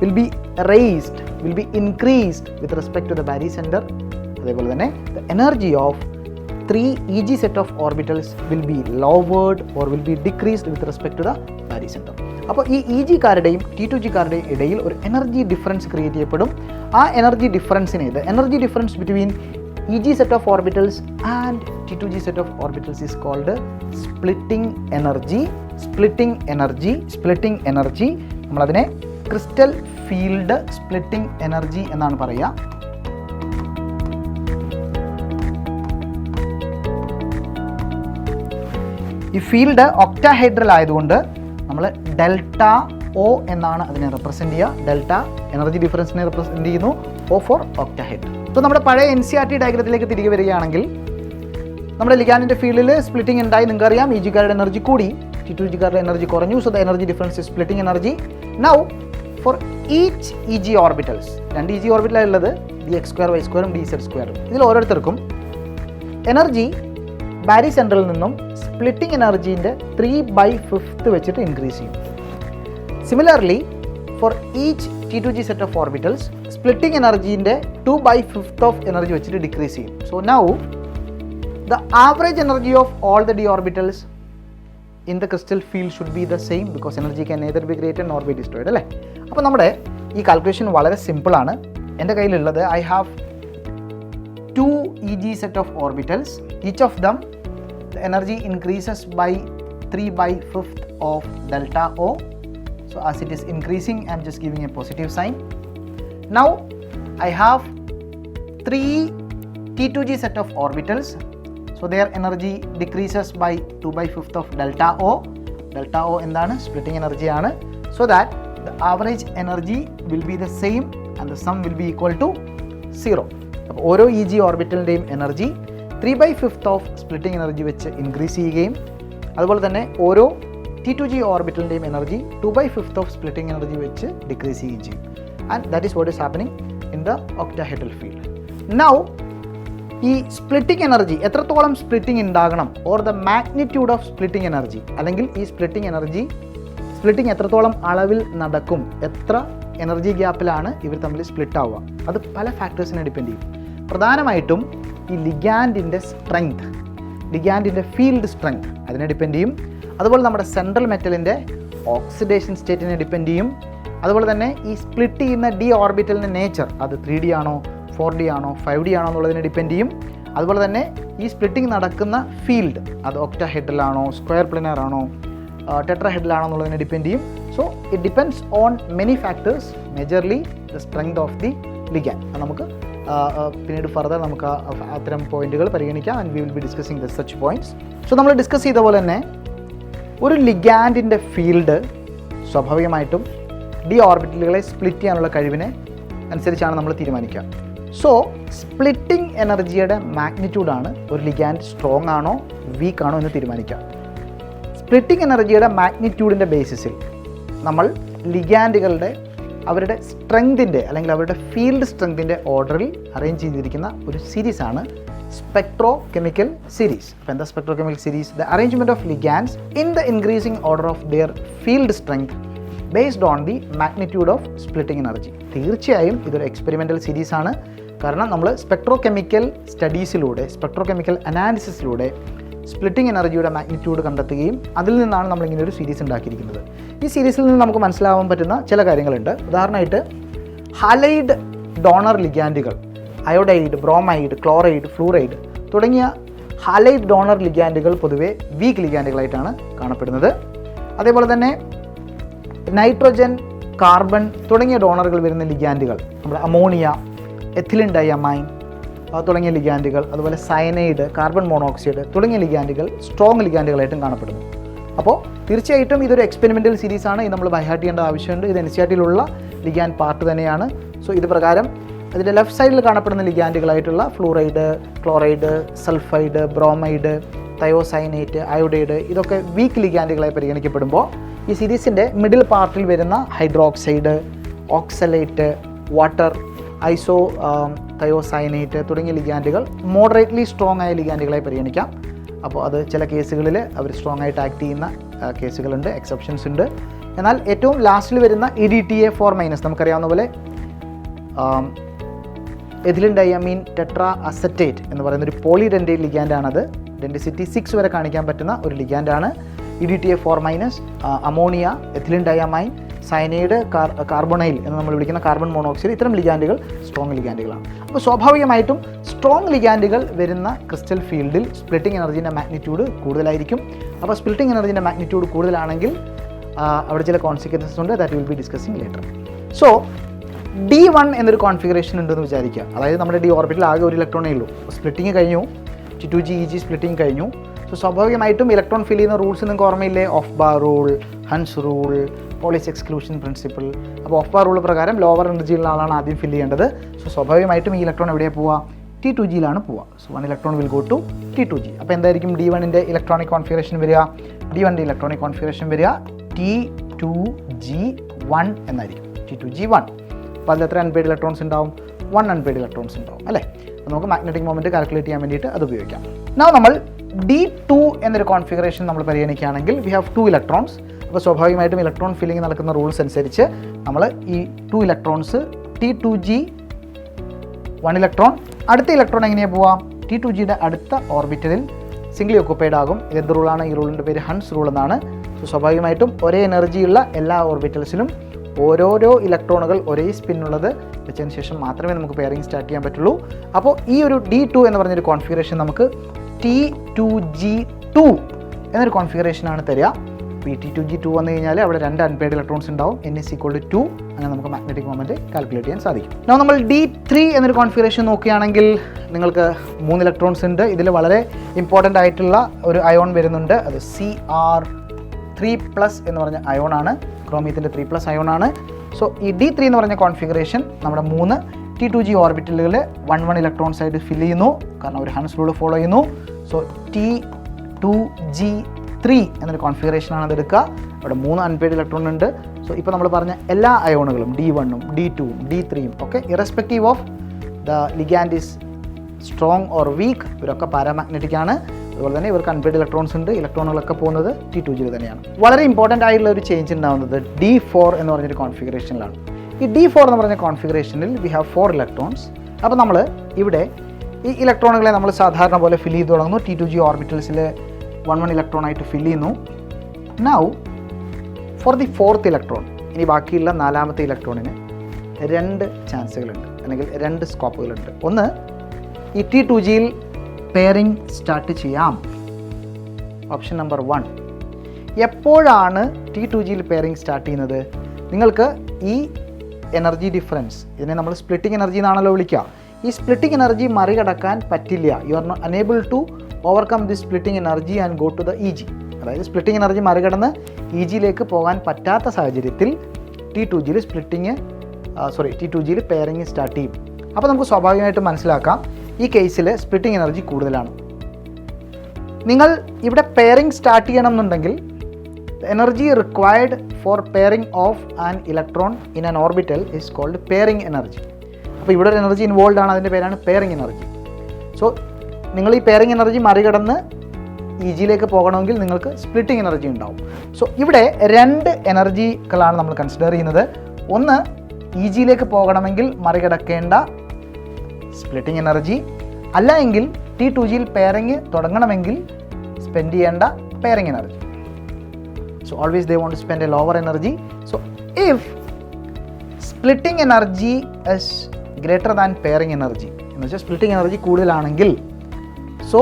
will be raised, will be increased with respect to the barycentre. അതേപോലെ തന്നെ the energy of 3 EG set of orbitals will be lowered or will be decreased with respect to the barycentre. അപ്പോൾ ഈ EGക്കാരുടെയും T2Gക്കാരുടെയും ഇടയിൽ ഒരു energy difference create ചെയ്യപ്പെടും. ആ energy ഡിഫറൻസിനെ, the energy difference between EG set of orbitals and T2G set of orbitals is called splitting energy. Splitting energy നമ്മളതിനെ crystal field splitting energy എന്നാണ് പറയുക. ഈ ഫീൽഡ് ഒക്ടാഹെഡ്രൽ ആയതുകൊണ്ട് നമ്മൾ ഡെൽറ്റ O എന്നാണ് അതിനെ റെപ്രസെൻറ്റ് ചെയ്യുക. ഡെൽറ്റ എനർജി ഡിഫറൻസിനെ റെപ്രസെൻറ്റ് ചെയ്യുന്നു, O ഫോർ ഒക്ടാഹെഡ്രൽ. അപ്പോൾ നമ്മുടെ പഴയ NCERT ഡയഗ്രത്തിലേക്ക് തിരികെ വരികയാണെങ്കിൽ നമ്മുടെ ലിഗാൻഡിൻ്റെ ഫീൽഡിൽ സ്പ്ലിറ്റിംഗ് ഉണ്ടായി. നിങ്ങൾക്കറിയാം, EGക്കാരുടെ എനർജി കൂടി, T2Gക്കാരുടെ എനർജി കുറഞ്ഞു. So the energy difference is splitting energy. Now for each EG orbitals, 2 EG ഓർബിറ്റലാണ് ഉള്ളത്, DX സ്ക്വയർ, Y സ്ക്വയറും DZ സ്ക്വയറും. ഇതിൽ ഓരോരുത്തർക്കും എനർജി ബാരി സെൻറ്ററിൽ നിന്നും സ്പ്ലിറ്റിംഗ് എനർജീൻ്റെ 3/5 വെച്ചിട്ട് ഇൻക്രീസ് ചെയ്യും. Similarly for each T2G set of orbitals splitting എനർജീൻ്റെ 2/5 ഓഫ് എനർജി വെച്ചിട്ട് ഡിക്രീസ് ചെയ്യും. So now the average energy of all the d orbitals in the crystal field should be the same because energy can neither be created nor be destroyed അല്ലേ. അപ്പോൾ നമ്മുടെ ഈ calculation വളരെ സിമ്പിളാണ്. എൻ്റെ കയ്യിലുള്ളത് I have 2 EG set of orbitals. Each of them the energy increases by 3/5 of delta O. So as it is increasing, I am just giving a positive sign. Now I have 3 T2G set of orbitals. So their energy decreases by 2/5 of delta O. Delta O എന്താണ്? Splitting energy ആണ്. So that the average energy will be the same and the sum will be equal to 0. അപ്പോൾ ഓരോ EG ഓർബിറ്റലിൻ്റെയും energy 3/5 of splitting energy വെച്ച് increase ചെയ്യുകയും അതുപോലെ തന്നെ ഓരോ T2G ഓർബിറ്റലിൻ്റെയും എനർജി 2/5 ഓഫ് സ്പ്ലിറ്റിംഗ് എനർജി വെച്ച് ഡിക്രീസ് ചെയ്യുകയും ചെയ്യും. And that is what is happening in the octahedral field. Now ഈ സ്പ്ലിറ്റിംഗ് എനർജി എത്രത്തോളം സ്പ്ലിറ്റിംഗ് ഉണ്ടാകണം or the magnitude of splitting energy അല്ലെങ്കിൽ ഈ സ്പ്ലിറ്റിംഗ് എത്രത്തോളം അളവിൽ നടക്കും, എത്ര എനർജി ഗ്യാപ്പിലാണ് ഇവർ തമ്മിൽ സ്പ്ലിറ്റ് ആവുക, അത് പല ഫാക്ടേഴ്സിനെ ഡിപ്പെൻഡ് ചെയ്യും. പ്രധാനമായിട്ടും ഈ ലിഗാൻഡിൻ്റെ സ്ട്രെങ്ത്, ലിഗാൻഡിൻ്റെ ഫീൽഡ് സ്ട്രെങ്ത് അതിനെ ഡിപ്പെൻഡ് ചെയ്യും. അതുപോലെ നമ്മുടെ സെൻട്രൽ മെറ്റലിൻ്റെ ഓക്സിഡേഷൻ സ്റ്റേറ്റിനെ ഡിപ്പെൻഡ് ചെയ്യും. അതുപോലെ തന്നെ ഈ സ്പ്ലിറ്റ് ചെയ്യുന്ന ഡി ഓർബിറ്റലിൻ്റെ നേച്ചർ, അത് 3D ആണോ 4D ആണോ 5D ആണോ എന്നുള്ളതിനെ ഡിപ്പെൻഡ് ചെയ്യും. അതുപോലെ തന്നെ ഈ സ്പ്ലിറ്റിംഗ് നടക്കുന്ന ഫീൽഡ്, അത് ഒക്ടാഹെഡ്രലാണോ സ്ക്വയർ പ്ലനർ ആണോ ടെട്രാഹെഡ്രലാണോ എന്നുള്ളതിനെ ഡിപ്പെൻഡ് ചെയ്യും. So it depends on many factors, majorly the strength of the ligand. അത് നമുക്ക് പിന്നീട് ഫർദർ നമുക്ക് അത്തരം പോയിന്റുകൾ പരിഗണിക്കാം and we will be discussing the such points. So നമ്മൾ ഡിസ്കസ് ചെയ്ത പോലെ തന്നെ ഒരു ലിഗാൻഡിൻ്റെ ഫീൽഡ് സ്വാഭാവികമായിട്ടും ഡി ഓർബിറ്റലുകളെ സ്പ്ലിറ്റ് ചെയ്യാനുള്ള കഴിവിനെ അനുസരിച്ചാണ് നമ്മൾ തീരുമാനിക്കുക. സോ സ്പ്ലിറ്റിംഗ് എനർജിയുടെ മാഗ്നിറ്റ്യൂഡാണ് ഒരു ലിഗാൻഡ് സ്ട്രോങ് ആണോ വീക്ക് ആണോ എന്ന് തീരുമാനിക്കുക. സ്പ്ലിറ്റിംഗ് എനർജിയുടെ മാഗ്നിറ്റ്യൂഡിൻ്റെ ബേസിസിൽ നമ്മൾ ലിഗാൻഡുകളുടെ അവരുടെ സ്ട്രെങ്തിൻ്റെ അല്ലെങ്കിൽ അവരുടെ ഫീൽഡ് സ്ട്രെങ്തിൻ്റെ ഓർഡറിൽ അറേഞ്ച് ചെയ്തിരിക്കുന്ന ഒരു സീരീസാണ് സ്പെക്ട്രോ കെമിക്കൽ സീരീസ്. അപ്പോൾ എന്താ spectrochemical series? The arrangement of ligands in the increasing order of their field strength based on the magnitude of splitting energy. തീർച്ചയായും ഇതൊരു എക്സ്പെരിമെൻ്റൽ സീരീസാണ്. കാരണം നമ്മൾ സ്പെക്ട്രോ കെമിക്കൽ സ്റ്റഡീസിലൂടെ, സ്പെക്ട്രോ കെമിക്കൽ അനാലിസിസിലൂടെ സ്പ്ലിറ്റിംഗ് എനർജിയുടെ മാഗ്നിറ്റ്യൂഡ് കണ്ടെത്തുകയും അതിൽ നിന്നാണ് നമ്മളിങ്ങനെ ഒരു സീരീസ് ഉണ്ടാക്കിയിരിക്കുന്നത്. ഈ സീരീസിൽ നിന്ന് നമുക്ക് മനസ്സിലാവാൻ പറ്റുന്ന ചില കാര്യങ്ങളുണ്ട്. ഉദാഹരണമായിട്ട് ഹാലൈഡ് ഡോണർ ലിഗാൻഡുകൾ, അയോഡൈഡ്, ബ്രോമൈഡ്, ക്ലോറൈഡ്, ഫ്ലൂറൈഡ് തുടങ്ങിയ ഹാലൈഡ് ഡോണർ ലിഗാൻഡുകൾ പൊതുവെ വീക്ക് ലിഗാൻഡുകളായിട്ടാണ് കാണപ്പെടുന്നത്. അതേപോലെ തന്നെ നൈട്രോജൻ, കാർബൺ തുടങ്ങിയ ഡോണറുകൾ വരുന്ന ലിഗാൻഡുകൾ, നമ്മുടെ അമോണിയ, എഥിലിൻ ഡയമൈൻ തുടങ്ങിയ ലിഗാൻഡുകൾ, അതുപോലെ സയനൈഡ്, കാർബൺ മോണോക്സൈഡ് തുടങ്ങിയ ലിഗാൻഡുകൾ സ്ട്രോങ് ലിഗാൻഡുകളായിട്ടും കാണപ്പെടുന്നു. അപ്പോൾ തീർച്ചയായിട്ടും ഇതൊരു എക്സ്പെരിമെൻ്റൽ സീരീസാണ്. ഇത് നമ്മൾ ബൈഹാർട്ട് ചെയ്യേണ്ട ആവശ്യമുണ്ട്. ഇത് NCERT-യിലുള്ള ലിഗാൻഡ് പാർട്ട് തന്നെയാണ്. സോ ഇത് പ്രകാരം അതിൻ്റെ ലെഫ്റ്റ് സൈഡിൽ കാണപ്പെടുന്ന ലിഗാൻഡുകളായിട്ടുള്ള fluoride, chloride, sulphide, bromide, thiocyanate, iodide ഇതൊക്കെ വീക്ക് ലിഗാൻഡുകളായി പരിഗണിക്കപ്പെടുമ്പോൾ ഈ സീരീസിൻ്റെ മിഡിൽ പാർട്ടിൽ വരുന്ന hydroxide, oxalate, water, isothiocyanate തുടങ്ങിയ ലിഗാൻഡുകൾ മോഡറേറ്റ്ലി സ്ട്രോങ് ആയ ലിഗാൻഡുകളായി പരിഗണിക്കാം. അപ്പോൾ അത് ചില കേസുകളിൽ അവർ സ്ട്രോങ് ആയിട്ട് ആക്ട് ചെയ്യുന്ന കേസുകളുണ്ട്, എക്സെപ്ഷൻസ് ഉണ്ട്. എന്നാൽ ഏറ്റവും ലാസ്റ്റിൽ വരുന്ന EDTA4- നമുക്കറിയാവുന്ന പോലെ എഥിലിൻ ഡയമീൻ ടെട്രാ അസറ്റേറ്റ് എന്ന് പറയുന്ന ഒരു പോളിഡെൻറ്റൈൽ ലിഗാൻഡാണത്. ഡെൻസിറ്റി 6 വരെ കാണിക്കാൻ പറ്റുന്ന ഒരു ലിഗാൻഡാണ് EDTA4-, ammonia, ethylene diamine, cyanide, carbonyl എന്ന് നമ്മൾ വിളിക്കുന്ന കാർബൺ മോണോക്സൈഡ്, ഇത്തരം ലിഗാൻഡുകൾ സ്ട്രോങ് ലിഗാൻഡുകളാണ്. അപ്പോൾ സ്വാഭാവികമായിട്ടും സ്ട്രോങ് ലിഗാൻഡുകൾ വരുന്ന ക്രിസ്റ്റൽ ഫീൽഡിൽ സ്പ്ലിറ്റിംഗ് എനർജീൻ്റെ മാഗ്നിറ്റ്യൂഡ് കൂടുതലായിരിക്കും. അപ്പോൾ സ്പ്ലിറ്റിംഗ് എനർജീൻ്റെ മാഗ്നിറ്റ്യൂഡ് കൂടുതലാണെങ്കിൽ അവിടെ ചില കോൺസിക്വൻസസ് ഉണ്ട്. That will be discussing later. So D1 എന്നൊരു കോൺഫിഗറേഷൻ ഉണ്ടെന്ന് വിചാരിക്കുക. അതായത് നമ്മുടെ ഡി ഓർബിറ്റിൽ ആകെ ഒരു ഇലക്ട്രോണേ ഉള്ളൂ. സ്പ്ലിറ്റിംഗ് കഴിഞ്ഞു, T2G EG സ്പ്ലിറ്റിംഗ് കഴിഞ്ഞു. സോ സ്വാഭാവികമായിട്ടും ഇലക്ട്രോൺ ഫിൽ ചെയ്യുന്ന റൂൾസ് നിങ്ങൾക്ക് ഓർമ്മയില്ലേ? Of bar rule, Hund's rule, polis exclusion principle. അപ്പോൾ ഓഫ് ബാർ റൂൾ പ്രകാരം ലോവർ എനർജിയുള്ള ആളാണ് ആദ്യം ഫില്ല് ചെയ്യേണ്ടത്. സോ സ്വാഭാവികമായിട്ടും ഈ ഇലക്ട്രോൺ എവിടെയാണ് പോവുക? T2Gയിലാണ് പോവുക. So 1 electron will go to T2G. അപ്പോൾ എന്തായിരിക്കും D1ൻ്റെ ഇലക്ട്രോണിക് കോൺഫിഗറേഷൻ വരിക? D1ൻ്റെ ഇലക്ട്രോണിക് കോൺഫിഗറേഷൻ വരിക T2G1 എന്നായിരിക്കും. T2G1. അപ്പോൾ അതിൽ എത്ര അൺപെയ്ഡ് ഇലക്ട്രോൺസ് ഉണ്ടാവും? 1 അൺപെയ്ഡ് ഇലക്ട്രോൺസ് ഉണ്ടാവും അല്ലേ? അപ്പോൾ നമുക്ക് മാഗ്നറ്റിക് മൊമെൻറ്റ് കാൽക്കുലേറ്റ് ചെയ്യാൻ വേണ്ടിയിട്ട് അത് ഉപയോഗിക്കാം. നമ്മൾ D2 എന്നൊരു കോൺഫിഗറേഷൻ നമ്മൾ പരിഗണിക്കുകയാണെങ്കിൽ വി ഹാവ് 2 ഇലക്ട്രോൺസ്. അപ്പോൾ സ്വാഭാവികമായിട്ടും ഇലക്ട്രോൺ ഫില്ലിംഗ് നടക്കുന്ന റൂൾസ് അനുസരിച്ച് നമ്മൾ ഈ 2 ഇലക്ട്രോൺസ് T2G 1 ഇലക്ട്രോൺ, അടുത്ത ഇലക്ട്രോൺ എങ്ങനെയാണ് പോവാം? T2Gയുടെ അടുത്ത ഓർബിറ്റലിൽ സിംഗിളി ഒക്കുപ്പൈഡ് ആകും. ഇതെന്ത് റൂളാണ്? ഈ റൂളിൻ്റെ പേര് ഹൺസ് റൂൾ എന്നാണ്. സോ സ്വാഭാവികമായിട്ടും ഒരേ എനർജിയുള്ള എല്ലാ ഓർബിറ്റൽസിലും ഓരോരോ ഇലക്ട്രോണുകൾ ഒരേ സ്പിന്നുള്ളത് വെച്ചതിന് ശേഷം മാത്രമേ നമുക്ക് പെയറിംഗ് സ്റ്റാർട്ട് ചെയ്യാൻ പറ്റുള്ളൂ. അപ്പോൾ ഈ ഒരു D2 എന്ന് പറഞ്ഞൊരു കോൺഫിഗറേഷൻ നമുക്ക് T2G2 എന്നൊരു കോൺഫിഗറേഷനാണ് തരിക. അപ്പോൾ ഈ T2G2 വന്നു കഴിഞ്ഞാൽ അവിടെ 2 അൺപെയർഡ് ഇലക്ട്രോൺസ് ഉണ്ടാവും. N=2. അങ്ങനെ നമുക്ക് മാഗ്നറ്റിക് മൊമെൻറ്റ് കാൽക്കുലേറ്റ് ചെയ്യാൻ സാധിക്കും. നമ്മൾ D3 എന്നൊരു കോൺഫിഗറേഷൻ നോക്കുകയാണെങ്കിൽ നിങ്ങൾക്ക് 3 ഇലക്ട്രോൺസ് ഉണ്ട്. ഇതിൽ വളരെ ഇമ്പോർട്ടൻ്റ് ആയിട്ടുള്ള ഒരു അയോൺ വരുന്നുണ്ട്. അത് Cr3+ എന്ന് പറഞ്ഞ അയോണാണ്. ക്രോമിയത്തിൻ്റെ 3+ അയോണാണ്. സോ ഈ D3 എന്ന് പറഞ്ഞ കോൺഫിഗറേഷൻ നമ്മുടെ 3 T2G ഓർബിറ്റലുകൾ 1 ഇലക്ട്രോൺസ് ആയിട്ട് ഫില്ല് ചെയ്യുന്നു. കാരണം ഒരു ഹൺസ് റൂൾ ഫോളോ ചെയ്യുന്നു. സോ T2G3 എന്നൊരു കോൺഫിഗറേഷനാണ് അതെടുക്കുക. അവിടെ 3 അൺപെയ്ഡ് ഇലക്ട്രോൺ ഉണ്ട്. സോ ഇപ്പോൾ നമ്മൾ പറഞ്ഞ എല്ലാ അയോണുകളും D1ഉം D2ഉം D3ഉം ഒക്കെ irrespective of the ligand is strong or weak, ഇവരൊക്കെ പാരാമാഗ്നറ്റിക് ആണ്. അതുപോലെ തന്നെ ഇവർക്ക് അൺപെയ്ഡ് ഇലക്ട്രോൺസ് ഉണ്ട്. ഇലക്ട്രോണുകളൊക്കെ പോകുന്നത് T2G തന്നെയാണ്. വളരെ ഇമ്പോർട്ടൻ്റ് ആയിട്ടുള്ള ഒരു ചേഞ്ച് ഉണ്ടാകുന്നത് D4 എന്ന് പറഞ്ഞൊരു കോൺഫിഗറേഷനിലാണ്. ഈ D4 എന്ന് പറഞ്ഞ കോൺഫിഗറേഷനിൽ വി ഹാവ് 4 ഇലക്ട്രോൺസ്. അപ്പോൾ നമ്മൾ ഇവിടെ ഈ ഇലക്ട്രോണുകളെ നമ്മൾ സാധാരണ പോലെ ഫില്ല് ചെയ്ത് തുടങ്ങുന്നു. T2G ഓർബിറ്റൽസിൽ 1 ഇലക്ട്രോൺ ആയിട്ട് ഫില്ല് ചെയ്യുന്നു. Now for the 4th electron, ഇനി ബാക്കിയുള്ള 4ാമത്തെ ഇലക്ട്രോണിന് 2 ചാൻസുകളുണ്ട്, അല്ലെങ്കിൽ 2 സ്കോപ്പുകളുണ്ട്. ഒന്ന്, ഈ T2Gയിൽ പെയറിംഗ് സ്റ്റാർട്ട് ചെയ്യാം. Option number 1. എപ്പോഴാണ് T2Gയിൽ പെയറിംഗ് സ്റ്റാർട്ട് ചെയ്യുന്നത്? നിങ്ങൾക്ക് ഈ എനർജി ഡിഫറൻസ്, ഇതിനെ നമ്മൾ സ്പ്ലിറ്റിംഗ് എനർജി എന്നാണല്ലോ വിളിക്കുക. ഈ സ്പ്ലിറ്റിംഗ് എനർജി മറികടക്കാൻ പറ്റില്ല. You are not unable to overcome the splitting energy and go to the EG. അതായത് സ്പ്ലിറ്റിംഗ് എനർജി മറികടന്ന് EGയിലേക്ക് പോകാൻ പറ്റാത്ത സാഹചര്യത്തിൽ T2Gയിൽ പെയറിംഗ് സ്റ്റാർട്ട് ചെയ്യും. അപ്പോൾ നമുക്ക് സ്വാഭാവികമായിട്ടും മനസ്സിലാക്കാം ഈ കേസിൽ സ്പ്ലിറ്റിംഗ് എനർജി കൂടുതലാണ്. നിങ്ങൾ ഇവിടെ പെയറിംഗ് സ്റ്റാർട്ട് ചെയ്യണം എന്നുണ്ടെങ്കിൽ energy required for pairing of an electron in an orbital is called pairing energy. അപ്പോൾ ഇവിടെ ഒരു എനർജി ഇൻവോൾവ് ആണ്, അതിൻ്റെ പേരാണ് പെയറിംഗ് എനർജി. സോ നിങ്ങൾ ഈ പെയറിംഗ് എനർജി മറികടന്ന് EGയിലേക്ക് പോകണമെങ്കിൽ നിങ്ങൾക്ക് സ്പ്ലിറ്റിംഗ് എനർജി ഉണ്ടാവും. സോ ഇവിടെ 2 എനർജികളാണ് നമ്മൾ കൺസിഡർ ചെയ്യുന്നത്. ഒന്ന്, EGയിലേക്ക് പോകണമെങ്കിൽ മറികടക്കേണ്ട സ്പ്ലിറ്റിംഗ് എനർജി, അല്ല എങ്കിൽ T2Gയിൽ പെയറിംഗ് തുടങ്ങണമെങ്കിൽ സ്പെൻഡ് ചെയ്യേണ്ട pairing energy. So always they want to spend a lower energy. So if splitting energy is greater than pairing energy, എന്ന് വെച്ചാൽ സ്പ്ലിറ്റിംഗ് എനർജി കൂടുതലാണെങ്കിൽ സോ